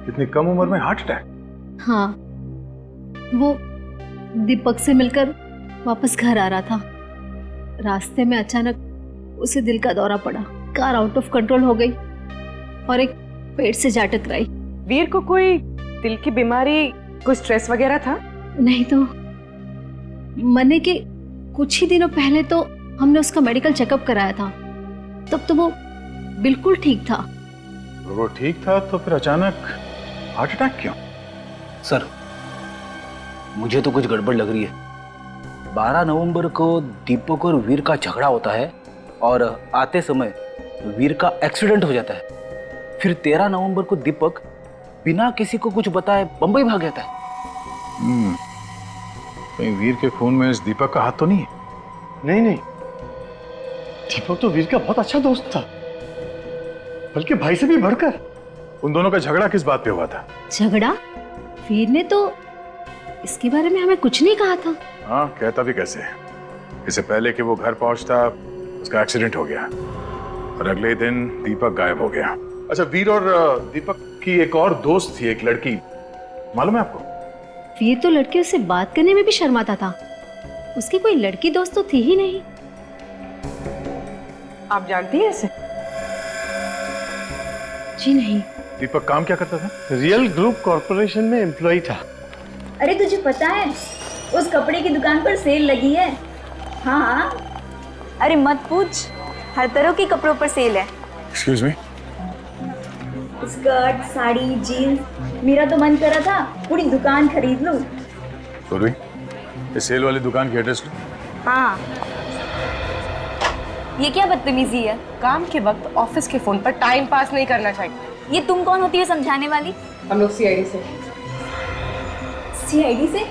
इतनी कम उम्र में हार्ट अटैक? हाँ, वो दीपक से मिलकर वापस घर आ रहा था। रास्ते में अचानक उसे दिल का दौरा पड़ा, कार आउट ऑफ कंट्रोल हो गई और एक पेड़ से जा टकराई। वीर को कोई दिल की बीमारी, कोई स्ट्रेस वगैरह था? नहीं तो मरने के कुछ ही दिनों पहले तो हमने उसका मेडिकल चेकअप कराया था, तब तो वो बिल्कुल ठीक था। वो ठीक था तो फिर अचानक हार्ट अटैक क्यों? सर, मुझे तो कुछ गड़बड़ लग रही है। 12 नवंबर को दीपक और वीर का झगड़ा होता है और आते समय वीर का एक्सीडेंट हो जाता है। फिर 13 नवंबर को दीपक बिना किसी को कुछ बताए बंबई भाग जाता है। कहीं वीर के खून में इस दीपक का हाथ तो नहीं है? नहीं नहीं, दीपक तो वीर का बहुत अच्छा दोस्त था, बल्कि भाई से भी बढ़कर। उन दोनों का झगड़ा किस बात पे हुआ था? झगड़ा? वीर ने तो इसके बारे में हमें कुछ नहीं कहा था। हाँ, कहता भी कैसे? इससे पहले कि वो घर पहुंचता उसका एक्सीडेंट हो गया और अगले दिन दीपक गायब हो गया। अच्छा, वीर और दीपक की एक और दोस्त थी, एक लड़की, मालूम है आपको? वीर तो लड़कियों से बात करने में भी शर्माता था, उसकी कोई लड़की दोस्त तो थी ही नहीं। आप जानती हैं इसे? जी नहीं। दीपक काम क्या करता था? रियल ग्रुप कॉर्पोरेशन में एम्प्लॉय था। अरे तुझे पता है उस कपड़े की दुकान पर सेल लगी है? हाँ। अरे मत पूछ, हर तरह के कपड़ों पर सेल है। Excuse me? Skirt, sari, jeans, मेरा तो मन करा था पूरी दुकान खरीद लूं। पूर्वी, इस सेल वाली दुकान की एड्रेस लो। हाँ। ये क्या बदतमीजी है? काम के वक्त ऑफिस के फोन पर टाइम पास नहीं करना चाहिए। ये तुम कौन होती है समझाने वाली? हम लोग सीआईडी से। सीआईडी से?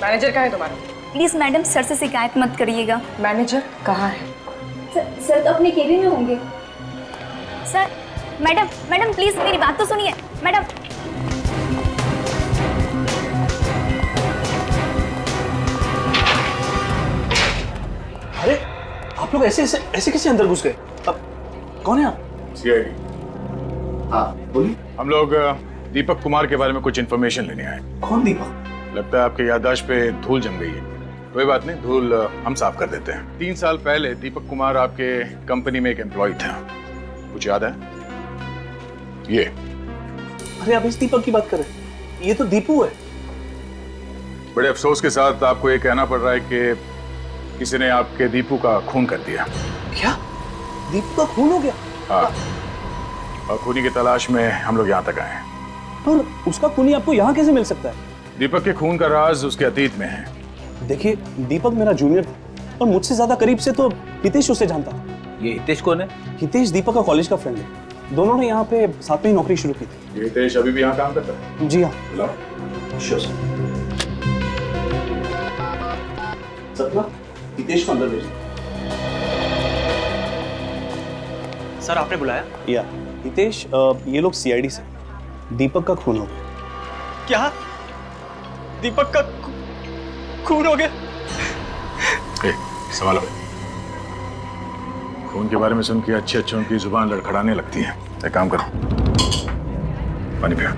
मैनेजर कहाँ है तुम्हारा? प्लीज मैडम, सर से शिकायत मत करिएगा। मैनेजर कहाँ है? सर तो अपने केबिन में होंगे। सर, मैडम मैडम प्लीज मेरी बात तो सुनिए मैडम। अरे आप लोग ऐसे कैसे अंदर घुस गए? अब कौन है आप? सीआईडी। हाँ बोलिए। हम लोग दीपक कुमार के बारे में कुछ इन्फॉर्मेशन लेने आए। कौन दीपक? लगता है आपके याददाश्त पे धूल जम गई है। कोई बात नहीं, धूल हम साफ कर देते हैं। 3 साल पहले दीपक कुमार आपके कंपनी में एक एम्प्लॉय था, कुछ याद है? ये। अरे आप इस दीपक की बात कर रहे हैं? ये तो दीपू है। बड़े अफसोस के साथ आपको ये कहना पड़ रहा है कि किसी ने आपके दीपू का खून कर दिया। क्या? दीपू का खून हो गया? हाँ, और खूनी की तलाश में हम लोग यहाँ तक आए हैं। पर उसका खूनी आपको यहाँ कैसे मिल सकता है? दीपक के खून का राज उसके अतीत में है। देखिए, दीपक मेरा जूनियर था और मुझसे ज्यादा करीब से तो हितेश उसे जानता था। ये हितेश कौन है? हितेश दीपक का कॉलेज का फ्रेंड है। दोनों ने यहाँ पे साथ में ही नौकरी शुरू की थी। ये हितेश अभी भी यहाँ काम करता है? जी हाँ। बुलाओ। Sure sir. सपना, हितेश को अंदर भेजो। सर आपने बुलाया? या हितेश, ये लोग सीआईडी से। दीपक का खून हो गया। क्या? दीपक का खून हो गया? सवाल है। खून के बारे में सुन के अच्छे अच्छों की जुबान लड़खड़ाने लगती है। एक काम करो, पानी पियो।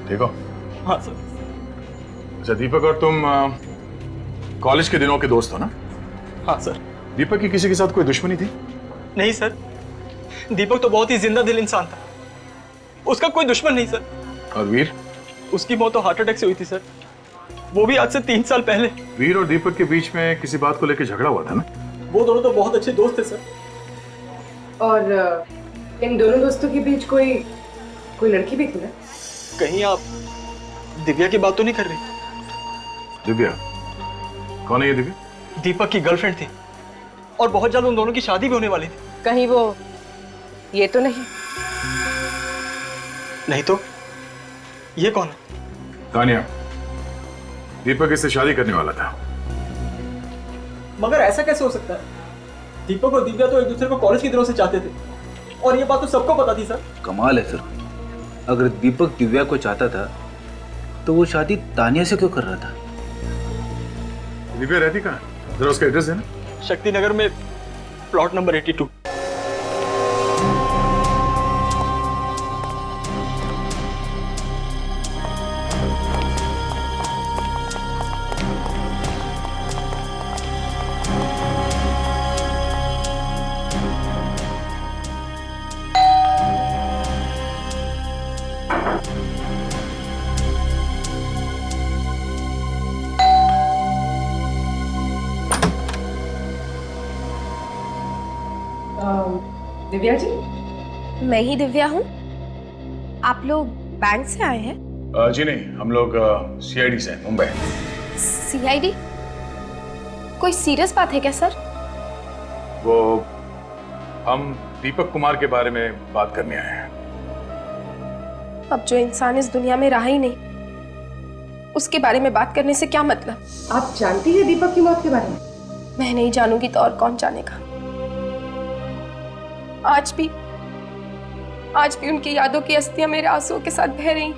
ठीक हो? हाँ सर। अच्छा, दीपक और तुम कॉलेज के दिनों के दोस्त हो ना? हाँ सर। दीपक की किसी के साथ कोई दुश्मनी थी? नहीं सर, दीपक तो बहुत ही जिंदा दिल इंसान था, उसका कोई दुश्मन नहीं सर। और वीर? उसकी मौत तो हार्ट अटैक से हुई थी सर, वो भी आज से 3 साल पहले। वीर और दीपक के बीच में किसी बात को लेकर झगड़ा हुआ था ना? वो दोनों तो बहुत अच्छे दोस्त थे सर। और इन दोनों दोस्तों के बीच कोई लड़की भी थी ना? कहीं आप दिव्या की बात तो नहीं कर रही? दिव्या? कौन है ये दिव्या? दीपक की गर्लफ्रेंड थी और बहुत जल्द उन दोनों की शादी भी होने वाली थी। कहीं वो ये तो नहीं? नहीं तो ये कौन है? तानिया, दीपक इससे शादी करने वाला था। मगर ऐसा कैसे हो सकता है? दीपक और दिव्या तो एक दूसरे को कॉलेज की दिनों से चाहते थे और ये बात तो सबको पता थी सर। कमाल है सर, अगर दीपक दिव्या को चाहता था तो वो शादी तानिया से क्यों कर रहा था? दिव्या रहती कहाँ है? जरा उसका एड्रेस देना। शक्ति नगर में प्लॉट नंबर 82। दिव्या जी? मैं ही दिव्या हूँ। आप लोग बैंक से आए हैं? जी नहीं, हम लोग सीआईडी से हैं, मुंबई। सीआईडी? कोई सीरियस बात है क्या सर? वो हम दीपक कुमार के बारे में बात करने आए हैं। अब जो इंसान इस दुनिया में रहा ही नहीं, उसके बारे में बात करने से क्या मतलब? आप जानती है दीपक की मौत के बारे में? मैं नहीं जानूंगी तो और कौन जानेगा। आज भी उनकी यादों की अस्थियां मेरे आंसुओं के साथ बह रही।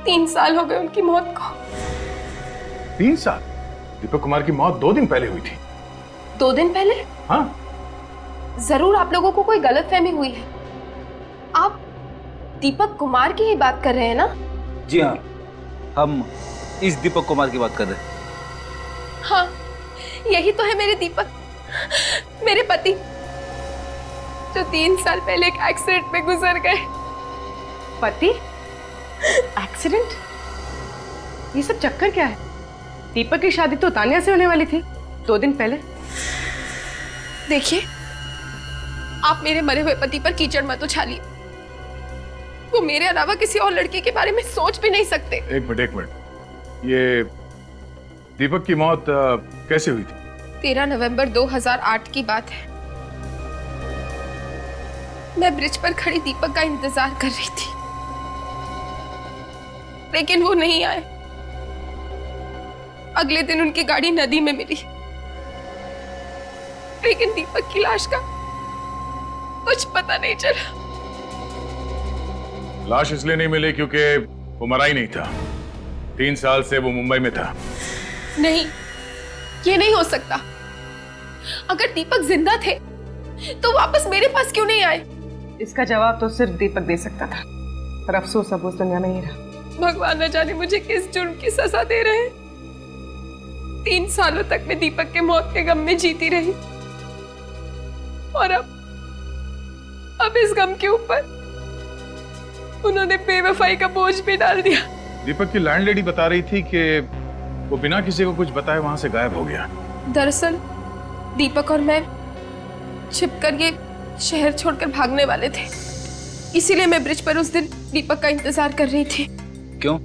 3 साल हो गए उनकी मौत को। 3 साल? दीपक कुमार की मौत 2 दिन पहले हुई थी। 2 दिन पहले? हाँ। जरूर आप लोगों को कोई गलतफहमी हुई है। आप दीपक कुमार की ही बात कर रहे हैं ना? जी हाँ, हम इस दीपक कुमार की बात कर रहे हैं। हाँ, यही तो है मेरे दीपक, मेरे पति, जो 3 साल पहले एक एक्सीडेंट में गुजर गए। पति? एक्सीडेंट? ये सब चक्कर क्या है? दीपक की शादी तो तानिया से होने वाली थी 2 दिन पहले। देखिए, आप मेरे मरे हुए पति पर कीचड़ मत उछालिए। वो मेरे अलावा किसी और लड़की के बारे में सोच भी नहीं सकते। एक मिनट, ये दीपक की मौत कैसे हुई थी? 13 नवंबर 2008 की बात है। मैं ब्रिज पर खड़ी दीपक का इंतजार कर रही थी, लेकिन वो नहीं आए। अगले दिन उनकी गाड़ी नदी में मिली, लेकिन दीपक की लाश का कुछ पता नहीं चला। लाश इसलिए नहीं मिली क्योंकि वो मरा ही नहीं था। 3 साल से वो मुंबई में था। नहीं, ये नहीं हो सकता। अगर दीपक जिंदा थे तो वापस मेरे पास क्यों नहीं आए? इसका जवाब तो सिर्फ दीपक दे सकता था, पर अफसोस अब उस दुनिया में नहीं रहा। भगवान न जाने मुझे किस जुर्म की सजा दे रहे हैं। 3 सालों तक मैं दीपक के मौत के गम में जीती रही, और अब इस गम के ऊपर उन्होंने बेवफाई का बोझ भी डाल दिया। दीपक की लैंडलेडी बता रही थी कि वो बिना किसी को कुछ बताए वहां से गायब हो गया। दरअसल दीपक और मैं छिपकर ये शहर छोड़कर भागने वाले थे, इसीलिए मैं ब्रिज पर उस दिन दीपक का इंतजार कर रही थी। क्यों?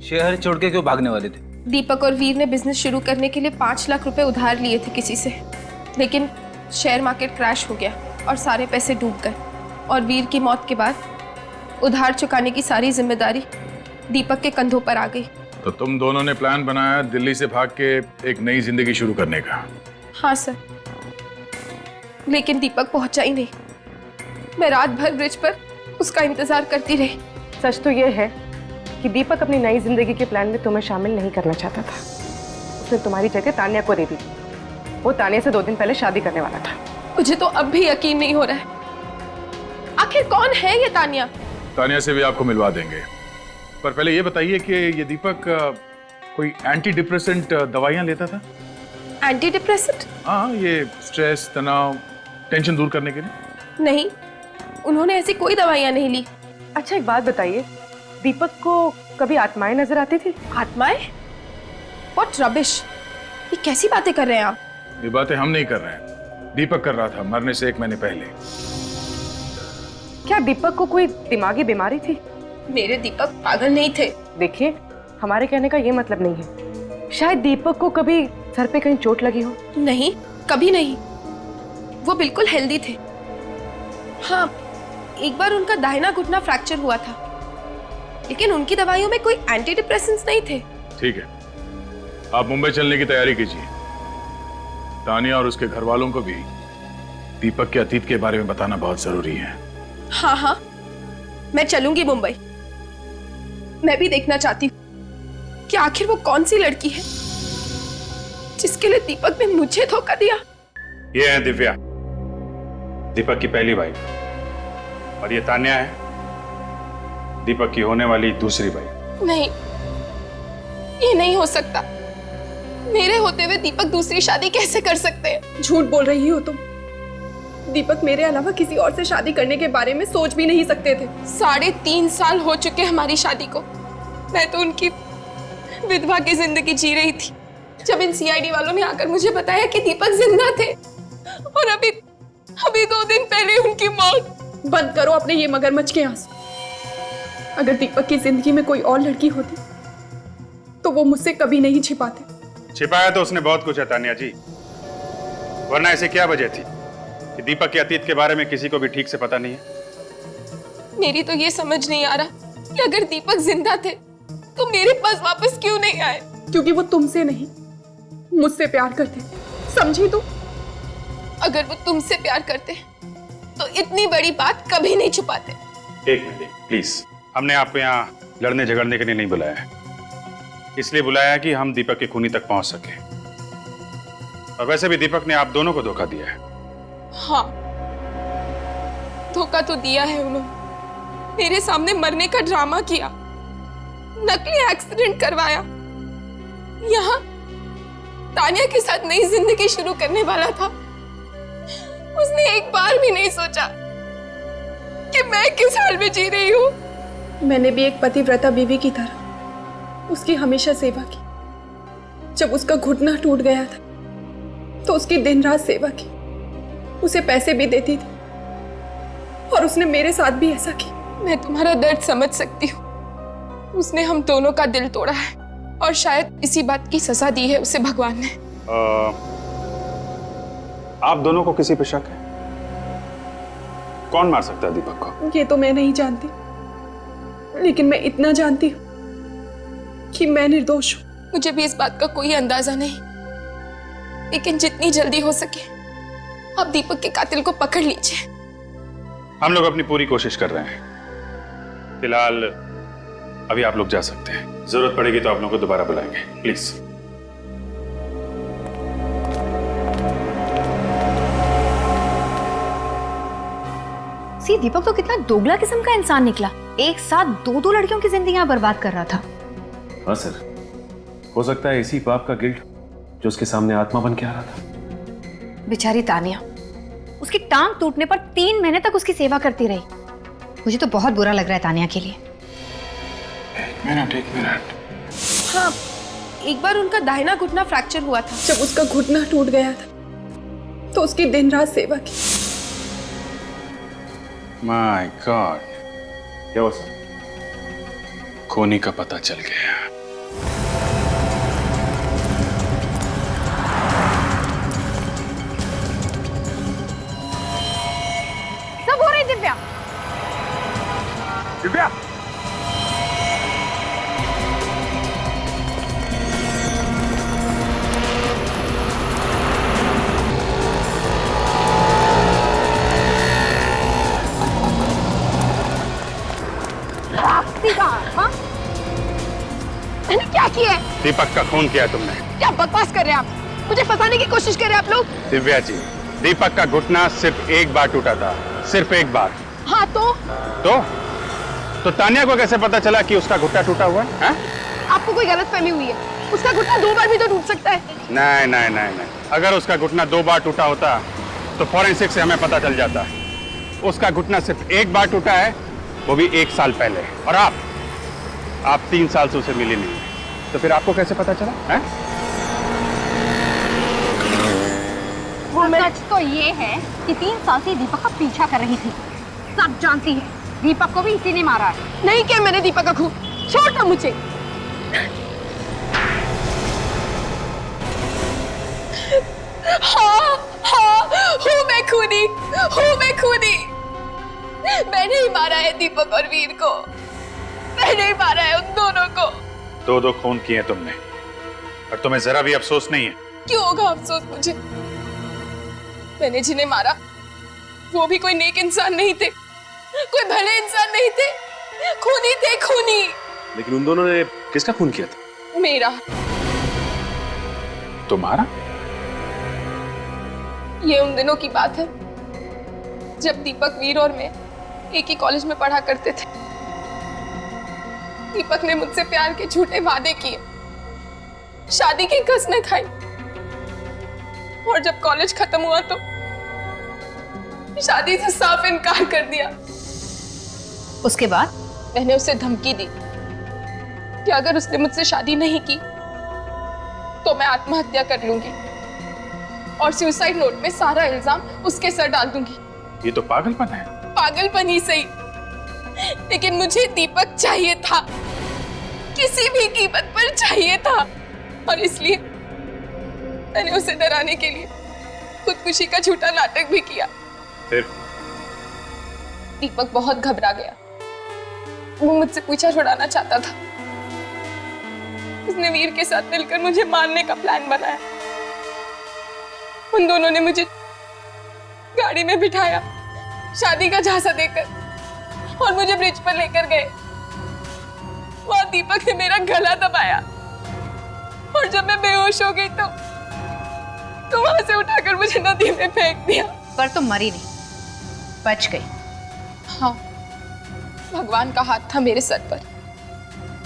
शहर छोड़ के क्यों भागने वाले थे? दीपक और वीर ने बिजनेस शुरू करने के लिए 5 लाख रुपए उधार लिए थे किसी से, लेकिन शेयर मार्केट क्रैश हो गया और सारे पैसे डूब गए। और वीर की मौत के बाद उधार चुकाने की सारी जिम्मेदारी दीपक के कंधों पर आ गई। तो तुम दोनों ने प्लान बनाया दिल्ली से भाग के एक नई जिंदगी शुरू करने का? हाँ सर, लेकिन दीपक पहुंचा ही नहीं। मैं रात भर ब्रिज पर उसका इंतजार करती रही। सच तो यह है कि दीपक अपनी नई जिंदगी के प्लान में तुम्हें शामिल नहीं करना चाहता था। उसने तुम्हारी जगह तानिया को दे दी। वो तानिया से 2 दिन पहले शादी करने वाला था। मुझे तो अब भी यकीन नहीं हो रहा है, आखिर कौन है ये तानिया? तानिया से भी आपको मिलवा देंगे, पर पहले ये बताइए कि ये दीपक कोई एंटी डिप्रेसेंट दवाइयां लेता था? Anti depressant? हाँ, ये स्ट्रेस, तनाव, टेंशन दूर करने के लिए। नहीं, उन्होंने ऐसी कोई दवाइयां नहीं ली। अच्छा एक बात बताइए, दीपक को कभी आत्माएं नजर आती थी? आत्माएं? व्हाट रबिश, ये कैसी बातें कर रहे हैं आप? ये बातें हम नहीं कर रहे हैं, दीपक कर रहा था मरने से 1 महीने पहले। क्या दीपक को कोई दिमागी बीमारी थी? मेरे दीपक पागल नहीं थे। देखिए, हमारे कहने का ये मतलब नहीं है। शायद दीपक को कभी सर पे कहीं चोट लगी हो। नहीं, कभी नहीं। वो बिल्कुल हेल्दी थे। हाँ, एक बार उनका दाहिना घुटना फ्रैक्चर हुआ था, लेकिन उनकी दवाइयों में कोई एंटी डिप्रेसेंट्स नहीं थे। ठीक है, आप मुंबई चलने की तैयारी कीजिए। तानिया और उसके घर वालों को भी दीपक के अतीत के बारे में बताना बहुत जरूरी है। हाँ हाँ, मैं चलूंगी मुंबई। मैं भी देखना चाहती हूँ कि आखिर वो कौन सी लड़की है जिसके लिए दीपक ने मुझे धोखा दिया। ये है दिव्या, दीपक की पहली वाइफ, और ये तान्या है, दीपक की होने वाली दूसरी वाइफ। नहीं, ये नहीं हो सकता। मेरे होते हुए दीपक दूसरी शादी कैसे कर सकते हैं? झूठ बोल रही हो तुम। दीपक मेरे अलावा किसी और से शादी करने के बारे में सोच भी नहीं सकते थे। 3.5 साल हो चुके हमारी शादी को। मैं तो उनकी विधवा की जिंदगी जी रही थी, जब इन सीआईडी वालों ने आकर मुझे बताया कि दीपक जिंदा थे, और अभी 2 दिन पहले उनकी मौत। बंद करो अपने ये मगरमच्छ के आंसू। अगर दीपक की जिंदगी में कोई और लड़की होती तो वो मुझसे कभी नहीं छिपाते। छिपाया तो उसने बहुत कुछ है तानिया जी, वरना ऐसे क्या वजह थी कि दीपक के अतीत के बारे में किसी को भी ठीक से पता नहीं है? मेरी तो ये समझ नहीं आ रहा कि अगर दीपक जिंदा थे तो मेरे पास वापस क्यों नहीं आए? क्योंकि वो तुमसे नहीं, मुझसे प्यार करते, समझी तू? अगर वो तुमसे प्यार करते तो इतनी बड़ी बात कभी नहीं छुपाते। एक मिनट प्लीज, हमने आपको यहाँ लड़ने झगड़ने के लिए नहीं बुलाया है, इसलिए बुलाया है कि हम दीपक के खूनी तक पहुंच सके। और वैसे भी दीपक ने आप दोनों को धोखा दिया है। हाँ, धोखा तो दिया है उन्होंने। मेरे सामने मरने का ड्रामा किया, नकली एक्सीडेंट करवाया, यहाँ तानिया के साथ नई जिंदगी शुरू करने वाला था। उसने एक बार भी नहीं सोचा कि मैं किस हाल में जी रही हूँ। मैंने भी एक पतिव्रता बीवी की तरह उसकी हमेशा सेवा की। जब उसका घुटना टूट गया था तो उसकी दिन रात सेवा की, उसे पैसे भी देती थी और उसने मेरे साथ भी ऐसा की। मैं तुम्हारा दर्द समझ सकती हूँ। उसने हम दोनों का दिल तोड़ा है और शायद इसी बात की सजा दी है उसे भगवान ने। आप दोनों को किसी पे शक है? कौन मार सकता है दीपक को? ये तो मैं नहीं जानती, लेकिन मैं इतना जानती हूँ कि मैं निर्दोष हूँ। मुझे भी इस बात का कोई अंदाजा नहीं, लेकिन जितनी जल्दी हो सके आप दीपक के कातिल को पकड़ लीजिए। हम लोग अपनी पूरी कोशिश कर रहे हैं। फिलहाल अभी आप लोग जा सकते हैं, जरूरत पड़ेगी तो आप लोगों को दोबारा बुलाएंगे, प्लीज। सी, दीपक तो कितना दोगला किस्म का इंसान निकला। एक साथ दो लड़कियों की जिंदगियां बर्बाद कर रहा था। हाँ सर, हो सकता है इसी पाप का गिल्ट जो उसके सामने आत्मा बन के आ रहा था। बेचारी तानिया, उसकी टांग टूटने पर 3 महीने तक उसकी सेवा करती रही। मुझे तो बहुत बुरा लग रहा है तानिया के लिए। एक मिनट। हाँ, एक बार उनका दाहिना घुटना फ्रैक्चर हुआ था। जब उसका घुटना टूट गया था तो उसकी दिन रात सेवा की। माय गॉड, क्या हुआ सर? खूनी का पता चल गया। सब हो रही दिव्या। दिव्या, हाँ? मैंने क्या किया है? दीपक का खून किया तुमने। क्या बकवास कर रहे हैं आप? मुझे फंसाने की कोशिश कर रहे हैं आप लोग। दिव्या जी, दीपक का घुटना सिर्फ एक बार टूटा था, सिर्फ एक बार। हाँ तो तानिया को कैसे पता चला कि उसका घुटना टूटा हुआ है? आपको कोई गलतफहमी हुई है। उसका घुटना 2 बार भी तो टूट सकता है। नहीं। अगर उसका घुटना 2 बार टूटा होता तो फॉरेंसिक से हमें पता चल जाता। उसका घुटना सिर्फ एक बार टूटा है, वो भी 1 साल पहले। और आप 3 साल से उसे मिली नहीं, तो फिर आपको कैसे पता चला है? सच तो ये है कि 3 साल से दीपक का पीछा कर रही थी। सब जानती है, दीपक को भी इसी ने मारा है। नहीं किया मैंने दीपक का खून। छोड़ दो मुझे। हाँ, हूँ मैं खूनी। मैंने ही मारा है दीपक और वीर को। मैंने ही मारा है उन दोनों को। 2 खून किए तुमने, और तुम्हें जरा भी अफसोस नहीं है? क्यों होगा अफसोस मुझे? मैंने जिन्हें मारा वो भी कोई नेक इंसान नहीं थे, कोई भले इंसान नहीं थे, खूनी थे, खूनी। लेकिन उन दोनों ने किसका खून किया था? मेरा। तुम्हारा? ये उन दिनों की बात है जब दीपक, वीर और मैं एक ही कॉलेज में पढ़ा करते थे। दीपक ने मुझसे प्यार के झूठे वादे किए, शादी की कसमें खाई, और जब कॉलेज खत्म हुआ तो शादी से साफ इनकार कर दिया। उसके बाद मैंने उसे धमकी दी कि अगर उसने मुझसे शादी नहीं की तो मैं आत्महत्या कर लूंगी और सुसाइड नोट में सारा इल्जाम उसके सर डाल दूंगी। ये तो पागलपन है। पागलपन ही सही, लेकिन मुझे दीपक चाहिए था, किसी भी कीमत पर चाहिए था, और इसलिए मैंने उसे डराने के लिए खुदकुशी का झूठा नाटक भी किया। फिर? दीपक बहुत घबरा गया। वो मुझसे पीछा छुड़ाना चाहता था। उसने वीर के साथ मिलकर मुझे मारने का प्लान बनाया। उन दोनों ने मुझे गाड़ी में बिठाया, शादी का झांसा देकर, और मुझे ब्रिज पर लेकर गए। वहां दीपक ने मेरा गला दबाया, और जब मैं बेहोश हो गई तो वहां से उठाकर मुझे नदी में फेंक दिया। पर तुम मरी नहीं, बच गई। हाँ, भगवान का हाथ था मेरे सर पर,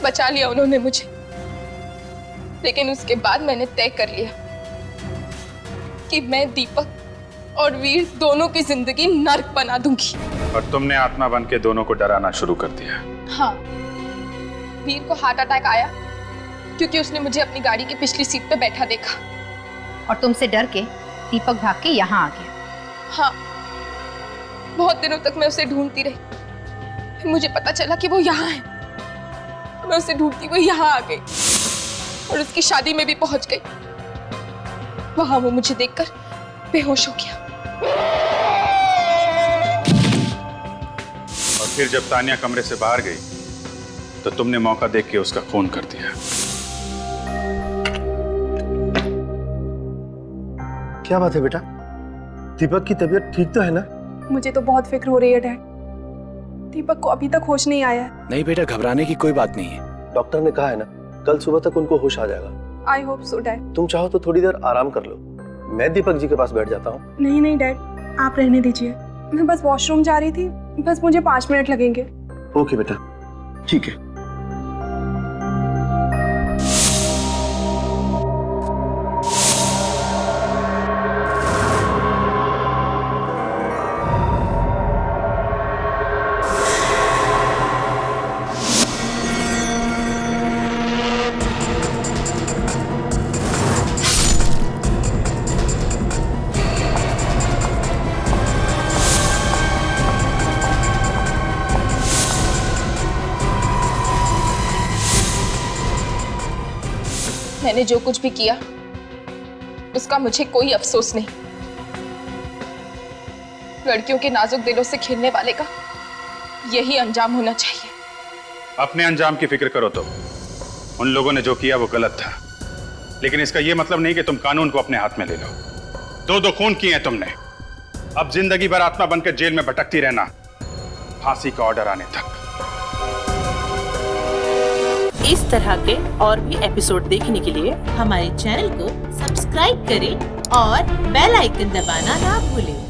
बचा लिया उन्होंने मुझे। लेकिन उसके बाद मैंने तय कर लिया कि मैं दीपक और वीर दोनों की जिंदगी नर्क बना दूंगी। और तुमने आत्मा बन के दोनों को डराना शुरू कर दिया। हाँ, वीर को हार्ट अटैक आया क्योंकि उसने मुझे अपनी गाड़ी की पिछली सीट पे बैठा देखा। और तुमसे डर के दीपक भाग के यहाँ आ गया। हाँ, बहुत दिनों तक मैं उसे ढूंढती रही, फिर मुझे पता चला कि वो यहाँ है। मैं उसे ढूंढती हुई यहाँ आ गई और उसकी शादी में भी पहुंच गई। वहां वो मुझे देखकर बेहोश हो गया। और फिर जब तानिया कमरे से बाहर गई तो तुमने मौका देख के उसका खून कर दिया। क्या बात है बेटा? दीपक की तबीयत ठीक तो है ना? मुझे तो बहुत फिक्र हो रही है डैड। दीपक को अभी तक होश नहीं आया है। नहीं बेटा, घबराने की कोई बात नहीं है। डॉक्टर ने कहा है ना, कल सुबह तक उनको होश आ जाएगा। I hope so dad. तुम चाहो तो थोड़ी देर आराम कर लो, मैं दीपक जी के पास बैठ जाता हूँ। नहीं नहीं डैड, आप रहने दीजिए। मैं बस वॉशरूम जा रही थी, बस मुझे 5 मिनट लगेंगे। ओके बेटा, ठीक है। मैंने जो कुछ भी किया उसका मुझे कोई अफसोस नहीं। लड़कियों के नाजुक दिलों से खेलने वाले का यही अंजाम होना चाहिए। अपने अंजाम की फिक्र करो तो उन लोगों ने जो किया वो गलत था, लेकिन इसका यह मतलब नहीं कि तुम कानून को अपने हाथ में ले लो। 2 खून किए हैं तुमने, अब जिंदगी भर आत्मा बनकर जेल में भटकती रहना, फांसी का ऑर्डर आने तक। इस तरह के और भी एपिसोड देखने के लिए हमारे चैनल को सब्सक्राइब करें और बेल आइकन दबाना ना भूलें।